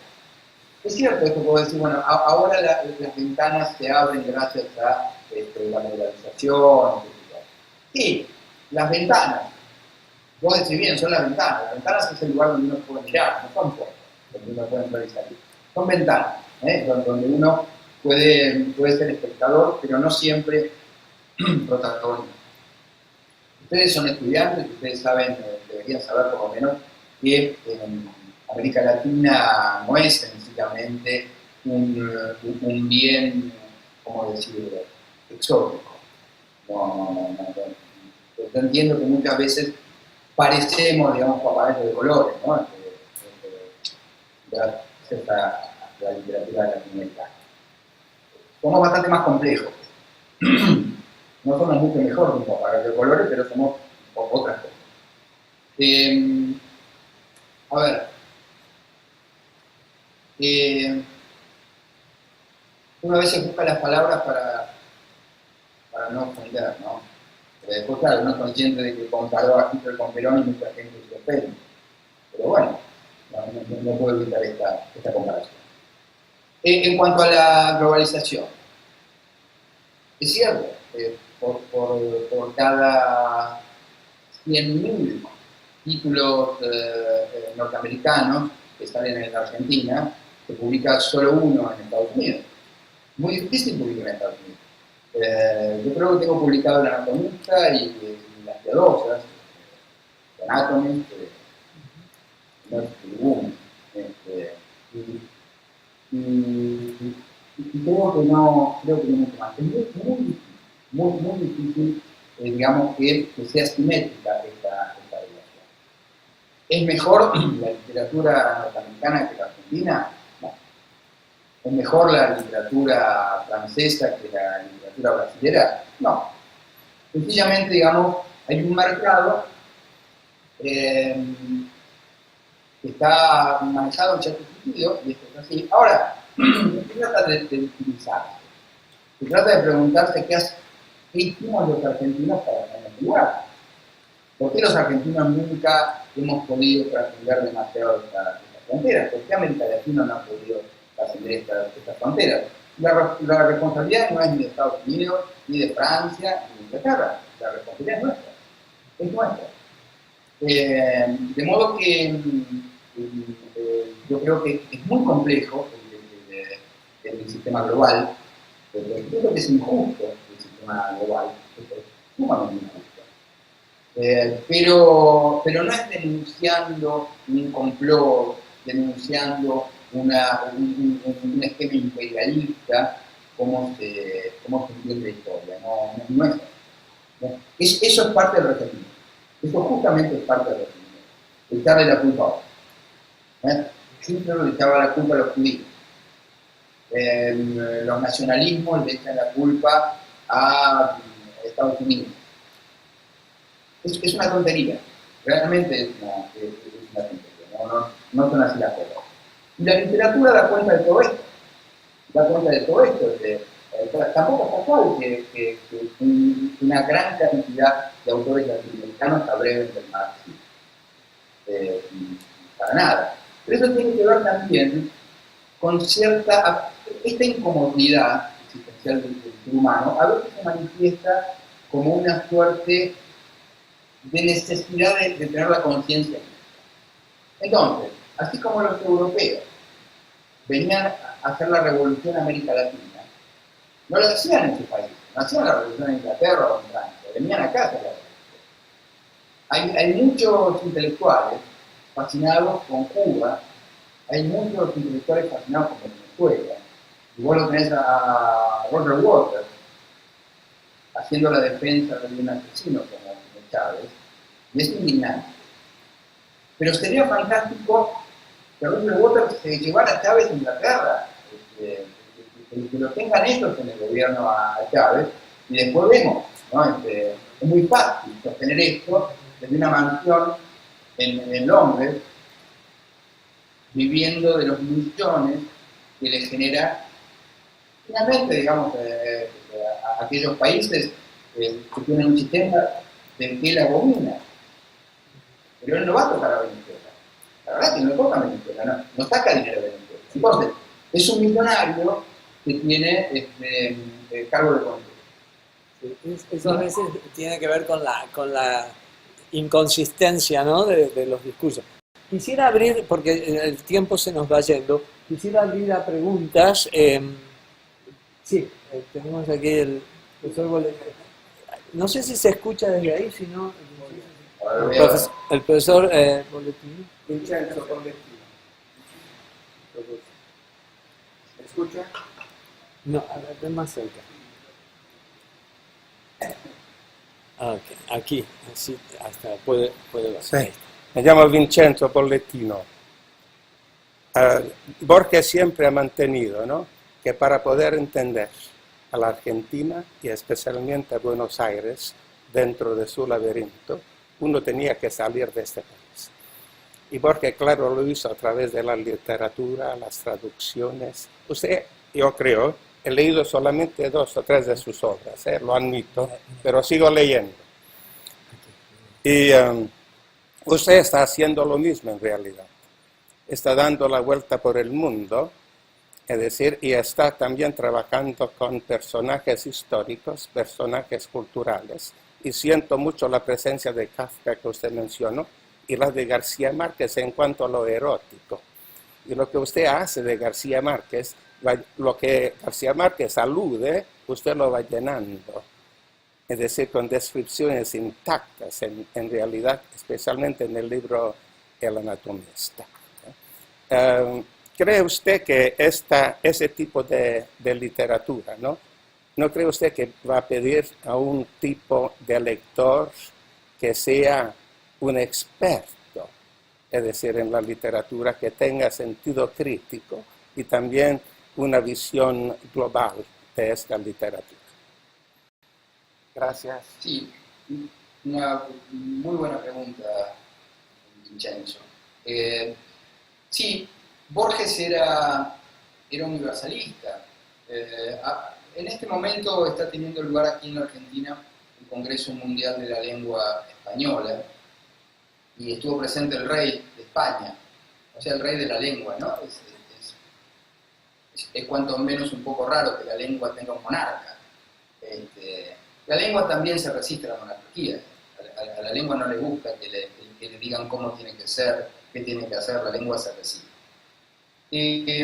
Es cierto esto, puedo decir, bueno, ahora las ventanas se abren gracias a la globalización. Sí, las ventanas. Vos decís bien, son las ventanas es el lugar donde uno puede mirar, no son puertas, donde uno puede entrar y salir. Son ventanas, donde uno puede ser espectador, pero no siempre protagonista. Ustedes son estudiantes, ustedes saben, deberían saber por lo menos, que en América Latina no es sencillamente un bien, ¿cómo decirlo?, exótico. No. Yo entiendo que muchas veces parecemos, digamos, paparazos de colores, ¿no? Gracias a la literatura latinoamericana. Somos bastante más complejos. No somos mucho mejor que un papagayo de colores, pero somos otras cosas. A ver. Uno a veces busca las palabras para no ofender, ¿no? Después, claro, uno es consciente de que comparó a Hitler con Perón y mucha gente se ofende. Pero bueno, no puedo evitar esta comparación. En cuanto a la globalización, es cierto, por cada 100.000 títulos norteamericanos, que salen en la Argentina, se publica solo uno en Estados Unidos. Muy difícil publicar en Estados Unidos. Yo creo que tengo publicado El Anatomista y Las Piadosas, Anatomy, no escribo y creo que no mucho más. Es muy difícil, digamos, que sea simétrica esta relación. ¿Es mejor la literatura norteamericana que la argentina? No. ¿Es mejor la literatura francesa que la literatura brasileña? No. Sencillamente, digamos, hay un mercado que está manejado en cierto sentido, y esto es así. Ahora, no se trata de utilizarse. Se trata de preguntarse qué hicimos los argentinos para estar en el lugar. ¿Por qué los argentinos nunca hemos podido trascender demasiado estas fronteras? ¿Por qué América Latina no ha podido trascender estas fronteras? La responsabilidad no es ni de Estados Unidos, ni de Francia, ni de Inglaterra. La responsabilidad es nuestra. Es nuestra. De modo que yo creo que es muy complejo el sistema global. Creo que es injusto el sistema global. Es sumamente injusto. Pero no es denunciando un complot, denunciando un esquema imperialista como se entiende la historia. No es eso. Eso es parte del resentimiento. Eso justamente es parte del resentimiento. Echarle la culpa a otros. Siempre le echaba la culpa a los judíos. Los nacionalismos le echan la culpa a Estados Unidos. Es una tontería, realmente es una tontería, no son así las cosas. Y la literatura da cuenta de todo esto, tampoco es casual que una gran cantidad de autores latinoamericanos se abreven del marxismo, para nada. Pero eso tiene que ver también con esta incomodidad existencial del ser humano, a veces se manifiesta como una suerte de necesidad de tener la conciencia. Entonces, así como los europeos venían a hacer la revolución en América Latina, no la hacían en su país, no hacían la revolución en Inglaterra o en Francia, venían acá a hacer la revolución. Hay muchos intelectuales fascinados con Cuba, hay muchos intelectuales fascinados con Venezuela, y vos lo tenés a Roger Waters haciendo la defensa de un asesino como Chávez, y es indignante. Pero sería fantástico que Roger Waters se llevara a Chávez a Inglaterra, que lo tengan ellos en el gobierno a Chávez, y después vemos, ¿no? Es muy fácil sostener esto desde una mansión en Londres, viviendo de los millones que le genera, finalmente, digamos, a aquellos países que tienen un sistema del que él abomina. Pero él no va a tocar a Venezuela. La verdad es que no toca a Venezuela, no saca dinero de Venezuela. Entonces, es un millonario que tiene cargo de control. Sí, eso a veces tiene que ver con la inconsistencia, ¿no? de los discursos. Quisiera abrir, porque el tiempo se nos va yendo, quisiera abrir a preguntas. Sí, tenemos aquí el profesor Boletín. No sé si se escucha desde ahí, si no... El profesor Boletín. Vincenzo Boletín. ¿Me escucha? No, ven más cerca. Ok, aquí, así hasta puede ver. Sí. Me llamo Vincenzo Bollettino. Borges siempre ha mantenido, ¿no?, que para poder entender a la Argentina y especialmente a Buenos Aires dentro de su laberinto, uno tenía que salir de este país. Y Borges, claro, lo hizo a través de la literatura, las traducciones. Usted, yo creo, he leído solamente 2 o 3 de sus obras, lo admito, pero sigo leyendo. Y usted está haciendo lo mismo en realidad. Está dando la vuelta por el mundo, es decir, y está también trabajando con personajes históricos, personajes culturales. Y siento mucho la presencia de Kafka que usted mencionó y la de García Márquez en cuanto a lo erótico. Y lo que usted hace de García Márquez, lo que García Márquez alude, usted lo va llenando. Es decir, con descripciones intactas, en realidad, especialmente en el libro El anatomista. ¿Cree usted que ese tipo de literatura, ¿no cree usted que va a pedir a un tipo de lector que sea un experto, es decir, en la literatura, que tenga sentido crítico y también una visión global de esta literatura? Gracias. Sí, una muy buena pregunta, Vincenzo. Sí, Borges era universalista. En este momento está teniendo lugar aquí en Argentina el Congreso Mundial de la Lengua Española y estuvo presente el rey de España, o sea, el rey de la lengua, ¿no? Es cuanto menos un poco raro que la lengua tenga un monarca. La lengua también se resiste a la monarquía. A la lengua no le gusta que le digan cómo tiene que ser, qué tiene que hacer, la lengua se resiste. Y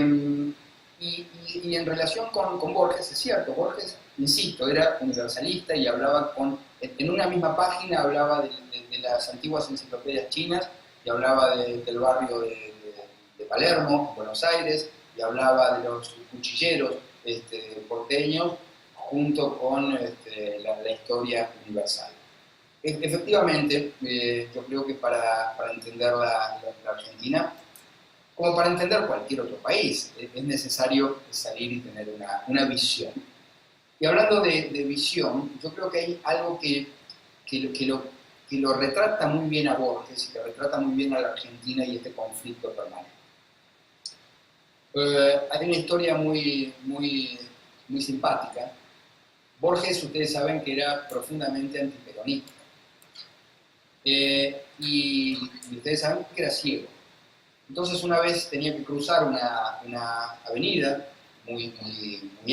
en relación con Borges, es cierto, Borges, insisto, era universalista y hablaba en una misma página hablaba de las antiguas enciclopedias chinas y hablaba del barrio de Palermo, Buenos Aires, y hablaba de los cuchilleros porteños junto con la historia universal. Efectivamente, yo creo que para entender la Argentina, como para entender cualquier otro país, es necesario salir y tener una visión. Y hablando de visión, yo creo que hay algo que lo retrata muy bien a Borges y que retrata muy bien a la Argentina y este conflicto permanente. Hay una historia muy simpática. Borges, ustedes saben que era profundamente antiperonista. Y ustedes saben que era ciego. Entonces una vez tenía que cruzar una avenida muy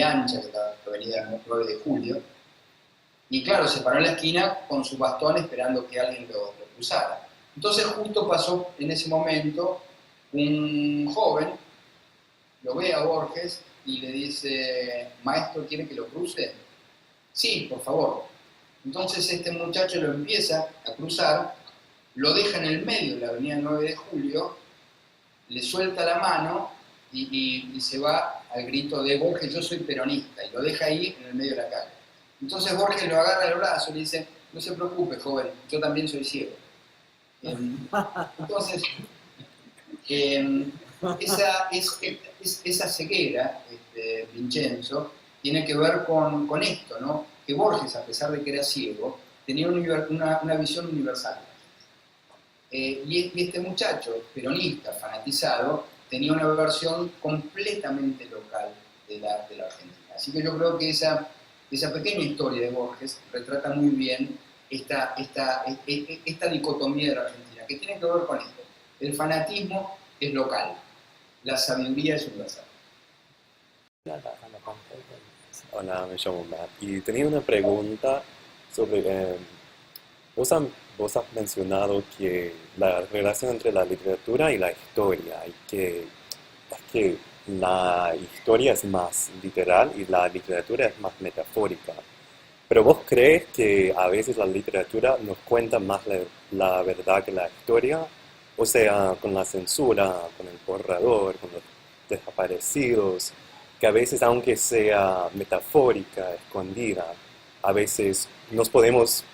ancha, que es la avenida 9 de Julio, y claro, se paró en la esquina con su bastón esperando que alguien lo cruzara. Entonces justo pasó en ese momento un joven, lo ve a Borges y le dice: maestro, ¿quiere que lo cruce? Sí, por favor. Entonces este muchacho lo empieza a cruzar, lo deja en el medio de la avenida 9 de Julio, le suelta la mano y se va al grito de Borges: yo soy peronista, y lo deja ahí en el medio de la calle. Entonces Borges lo agarra el brazo y le dice: no se preocupe, joven, yo también soy ciego. Entonces, esa ceguera, Vincenzo, tiene que ver con esto, ¿no? Que Borges, a pesar de que era ciego, tenía una visión universal. Y este muchacho, peronista, fanatizado, tenía una versión completamente local de la Argentina. Así que yo creo que esa pequeña historia de Borges retrata muy bien esta dicotomía de la Argentina, que tiene que ver con esto. El fanatismo es local, la sabiduría es universal. Hola, me llamo Matt y tenía una pregunta sobre... Vos has mencionado que la relación entre la literatura y la historia, y que la historia es más literal y la literatura es más metafórica. Pero ¿vos crees que a veces la literatura nos cuenta más la verdad que la historia? O sea, con la censura, con el borrador, con los desaparecidos, que a veces, aunque sea metafórica, escondida, a veces nos podemos...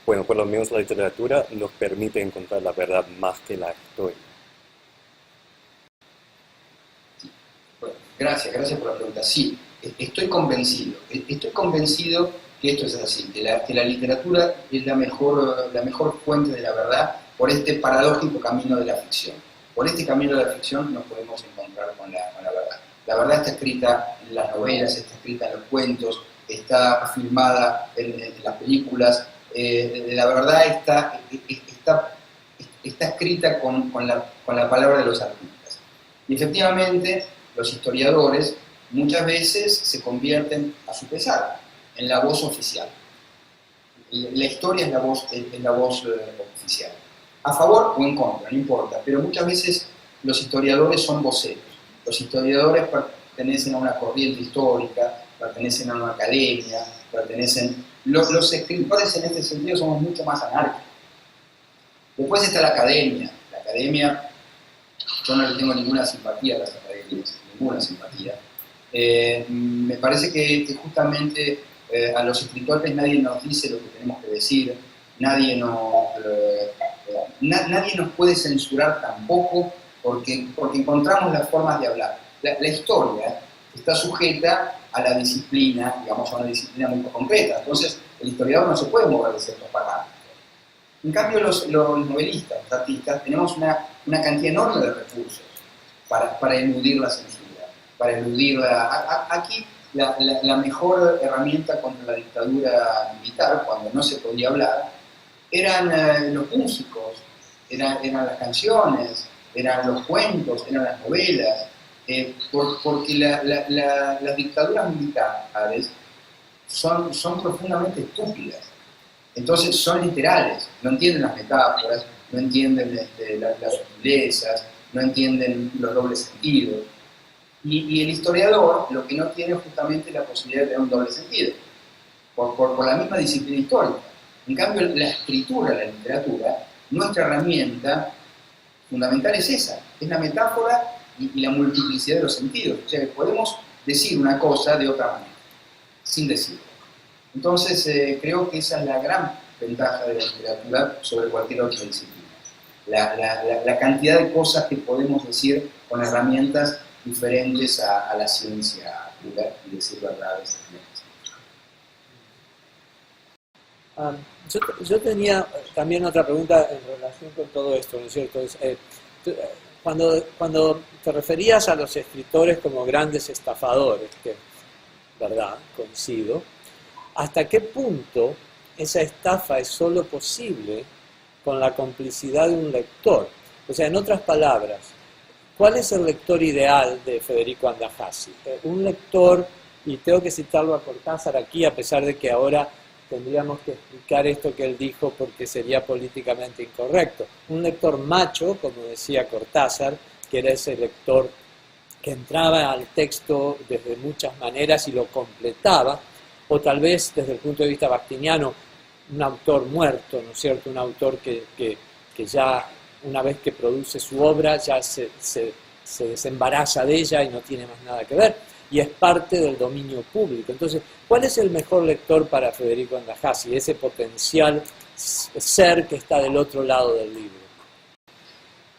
Bueno, por lo menos la literatura nos permite encontrar la verdad más que la historia. Sí. Bueno, gracias por la pregunta. Sí, estoy convencido que esto es así, que la literatura es la mejor fuente de la verdad por este paradójico camino de la ficción. Por este camino de la ficción nos podemos encontrar con la verdad. La verdad está escrita en las novelas, está escrita en los cuentos, está filmada en las películas. La verdad está escrita con la palabra de los artistas. Y efectivamente, los historiadores muchas veces se convierten, a su pesar, en la voz oficial. La historia es la voz oficial. A favor o en contra, no importa, pero muchas veces los historiadores son voceros. Los historiadores pertenecen a una corriente histórica, pertenecen a una academia, los escritores en este sentido somos mucho más anárquicos. Después está la academia. La academia, yo no le tengo ninguna simpatía a las academias, ninguna simpatía. Me parece que justamente a los escritores nadie nos dice lo que tenemos que decir, nadie nos puede censurar tampoco, porque encontramos las formas de hablar. La historia está sujeta a la disciplina, digamos, a una disciplina muy concreta. Entonces, el historiador no se puede mover de ciertos parámetros. En cambio, los novelistas, los artistas, tenemos una cantidad enorme de recursos para eludir la censura, para eludir aquí la mejor herramienta contra la dictadura militar, cuando no se podía hablar, eran los músicos, eran las canciones, eran los cuentos, eran las novelas, porque las dictaduras militares son profundamente estúpidas. Entonces son literales, no entienden las metáforas, no entienden las sutilezas, no entienden los dobles sentidos. Y el historiador lo que no tiene es justamente la posibilidad de tener un doble sentido, por la misma disciplina histórica. En cambio, la escritura, la literatura, nuestra herramienta fundamental es esa, es la metáfora y la multiplicidad de los sentidos. O sea, podemos decir una cosa de otra manera, sin decirlo. Entonces, creo que esa es la gran ventaja de la literatura sobre cualquier otra disciplina. La cantidad de cosas que podemos decir con herramientas diferentes a la ciencia pura y decir verdades. Yo tenía también otra pregunta en relación con todo esto, ¿no es cierto? Cuando te referías a los escritores como grandes estafadores, que, verdad, coincido, ¿hasta qué punto esa estafa es solo posible con la complicidad de un lector? O sea, en otras palabras, ¿cuál es el lector ideal de Federico Andajasi? Un lector, y tengo que citarlo a Cortázar aquí, a pesar de que ahora tendríamos que explicar esto que él dijo porque sería políticamente incorrecto. Un lector macho, como decía Cortázar, que era ese lector que entraba al texto desde muchas maneras y lo completaba, o tal vez desde el punto de vista bakhtiniano, un autor muerto, ¿no es cierto? Un autor que ya una vez que produce su obra ya se desembaraza de ella y no tiene más nada que ver, y es parte del dominio público. Entonces, ¿cuál es el mejor lector para Federico Andajasi, ese potencial ser que está del otro lado del libro?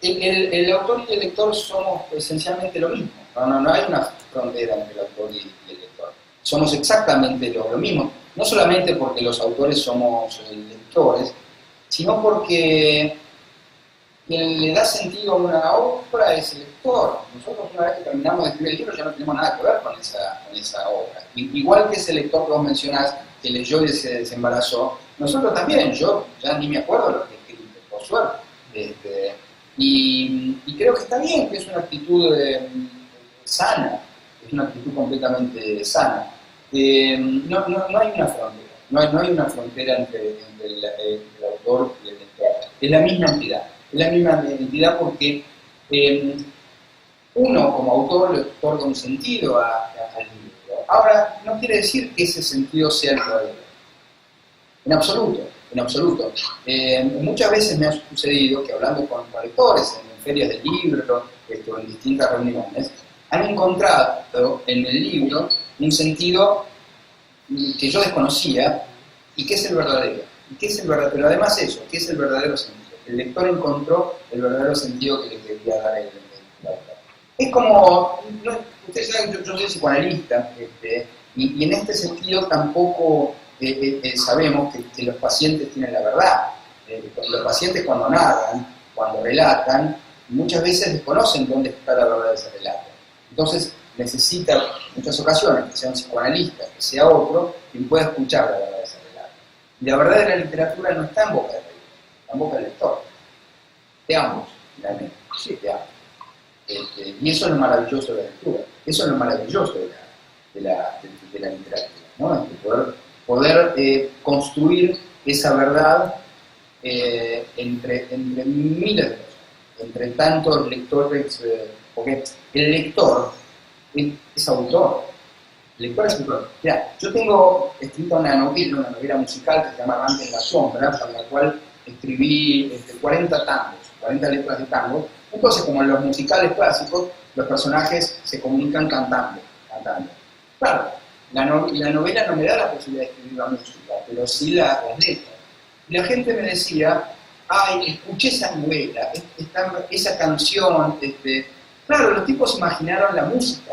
El autor y el lector somos esencialmente lo mismo. No hay una frontera entre el autor y el lector. Somos exactamente lo mismo. No solamente porque los autores somos lectores, sino porque quien le da sentido a una obra es el lector. Nosotros, una vez que terminamos de escribir el libro, ya no tenemos nada que ver con esa obra. Igual que ese lector que vos mencionás, que leyó y se desembarazó, nosotros también, yo ya ni me acuerdo lo que escribí, por suerte. Y creo que está bien, que es una actitud sana, es una actitud completamente sana. No hay una frontera, no hay una frontera entre el autor y el lector. Es la misma entidad. Es la misma entidad porque uno como autor le otorga un sentido al libro. Ahora, no quiere decir que ese sentido sea el verdadero. En absoluto, en absoluto. Muchas veces me ha sucedido que hablando con lectores en ferias del libro, en distintas reuniones, han encontrado en el libro un sentido que yo desconocía y que es el verdadero. Pero además eso, ¿qué es el verdadero sentido? El lector encontró el verdadero sentido que le quería dar el autor. Es como, ustedes saben que yo soy psicoanalista, y en este sentido tampoco sabemos que los pacientes tienen la verdad. Los pacientes cuando narran, cuando relatan, muchas veces desconocen dónde está la verdad de ese relato. Entonces necesita, en muchas ocasiones, que sea un psicoanalista, que sea otro, quien pueda escuchar la verdad de ese relato. Y la verdad de la literatura no está en boca del lector, está en boca del lector. De ambos, finalmente. Sí, de ambos. Y eso es lo maravilloso de la lectura. Eso es lo maravilloso de la literatura, ¿no? Poder construir esa verdad entre miles de personas. entre tantos lectores, porque el lector es autor. El lector es autor. Mirá, yo tengo escrita una novela musical que se llama Errante en la sombra, para la cual escribí 40 tangos, 40 letras de tango. Entonces, como en los musicales clásicos, los personajes se comunican cantando. Claro, la novela no me da la posibilidad de escribir la música, pero sí las letras. Y la gente me decía, ay, escuché esa novela, esa canción. Claro, los tipos imaginaron la música.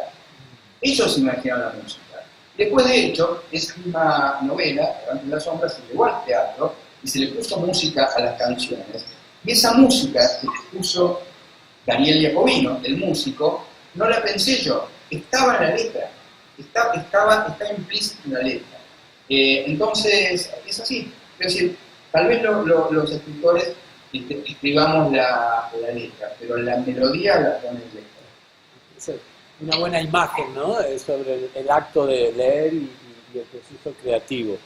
Ellos imaginaron la música. Después, de hecho, esa misma novela, Errante en la sombra, se llevó al teatro y se le puso música a las canciones. Y esa música que le puso Daniel Jacobino, el músico, no la pensé yo, estaba en la letra, está implícito en la letra. Entonces, es así. Es decir, tal vez los escritores escribamos la letra, pero la melodía la pone el lector. Es una buena imagen, ¿no? Sobre el acto de leer y el proceso creativo.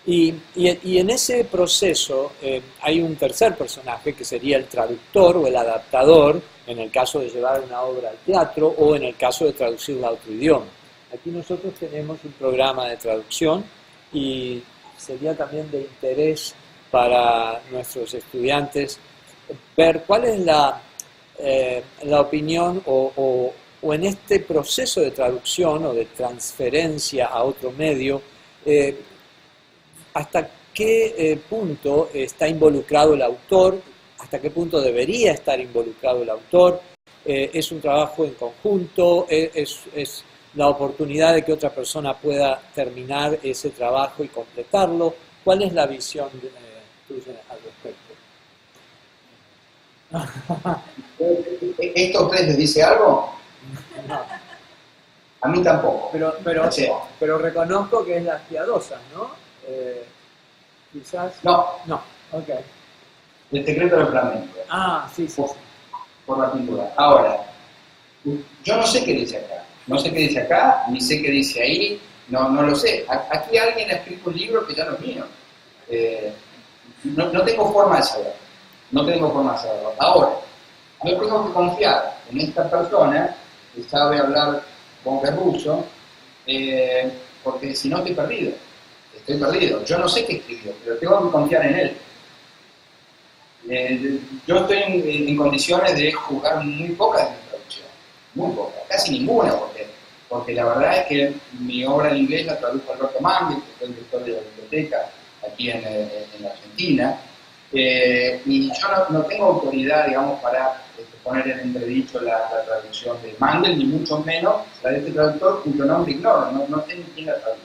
Y en ese proceso hay un tercer personaje que sería el traductor o el adaptador, en el caso de llevar una obra al teatro o en el caso de traducirla a otro idioma. Aquí nosotros tenemos un programa de traducción y sería también de interés para nuestros estudiantes ver cuál es la opinión o en este proceso de traducción o de transferencia a otro medio, hasta qué punto está involucrado el autor, hasta qué punto debería estar involucrado el autor, es un trabajo en conjunto, es la oportunidad de que otra persona pueda terminar ese trabajo y completarlo. ¿Cuál es la visión tuya al respecto? ¿Esto a ustedes les dice algo? No. A mí tampoco. Pero reconozco que es las piadosas, ¿no? Quizás... No, ok. el secreto del flamenco. Sí. Por la pintura. Ahora, yo no sé qué dice acá. No sé qué dice acá, ni sé qué dice ahí, no lo sé. Aquí alguien ha escrito un libro que ya no es mío. No tengo forma de saberlo. Ahora, yo tengo que confiar en esta persona que sabe hablar con ruso, porque si no estoy perdido. Yo no sé qué escribió, pero tengo que confiar en él. Yo estoy en condiciones de juzgar muy pocas de mis traducciones, muy pocas, casi ninguna, porque la verdad es que mi obra en inglés la tradujo Alberto Mangel, que fue el director de la biblioteca aquí en la Argentina, y yo no tengo autoridad, digamos, para poner en entredicho la traducción de Mangel, ni mucho menos la de este traductor cuyo nombre ignoro, no sé ni quién la tradujo.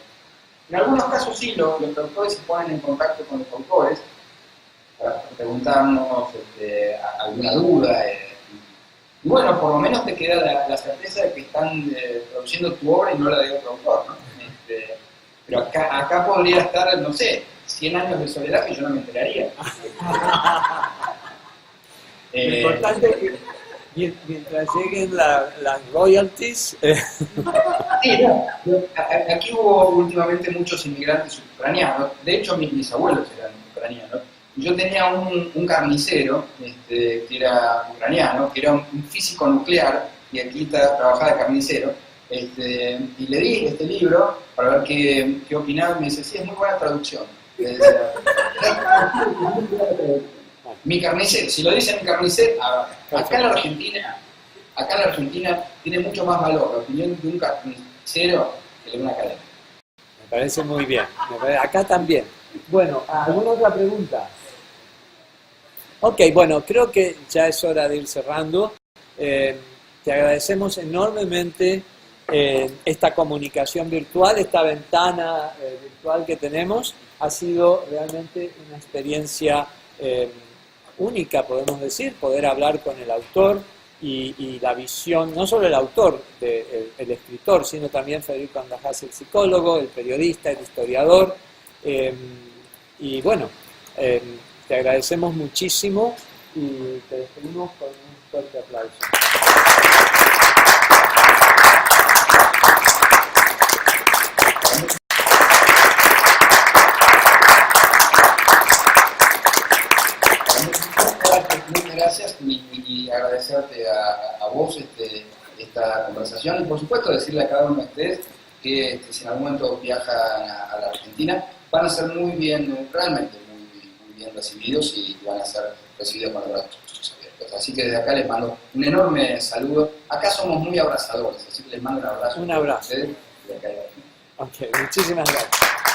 En algunos casos sí, los traductores se ponen en contacto con los autores para preguntarnos alguna duda. Y bueno, por lo menos te queda la certeza de que están traduciendo tu obra y no la de otro autor, ¿no? Pero acá podría estar, no sé, 100 años de soledad que yo no me enteraría. Lo importante es que mientras lleguen las royalties... Sí, no. Aquí hubo últimamente muchos inmigrantes ucranianos. De hecho, mis abuelos eran ucranianos. Yo tenía un carnicero que era ucraniano, que era un físico nuclear, y aquí trabajaba de carnicero. Y le di este libro para ver qué opinaba, y me dice, sí, es muy buena traducción. Mi carnicero, si lo dicen mi carnicero, acá en la Argentina tiene mucho más valor la opinión de un carnicero que de un académico. Me parece muy bien. Acá también. Bueno, ¿alguna otra pregunta? Ok, bueno, creo que ya es hora de ir cerrando. Te agradecemos enormemente esta comunicación virtual, esta ventana virtual que tenemos. Ha sido realmente una experiencia única, podemos decir, poder hablar con el autor y la visión, no solo el autor, el escritor, sino también Federico Andajás, el psicólogo, el periodista, el historiador. Y bueno, te agradecemos muchísimo y te despedimos con un fuerte aplauso. Muchas gracias y agradecerte a vos esta conversación y por supuesto decirle a cada uno de ustedes que si en algún momento viajan a la Argentina van a ser muy bien, realmente muy bien recibidos y van a ser recibidos con los brazos abiertos. Así que desde acá les mando un enorme saludo. Acá somos muy abrazadores, así que les mando un abrazo. Un abrazo. A ustedes, de acá de Argentina. Ok, muchísimas gracias.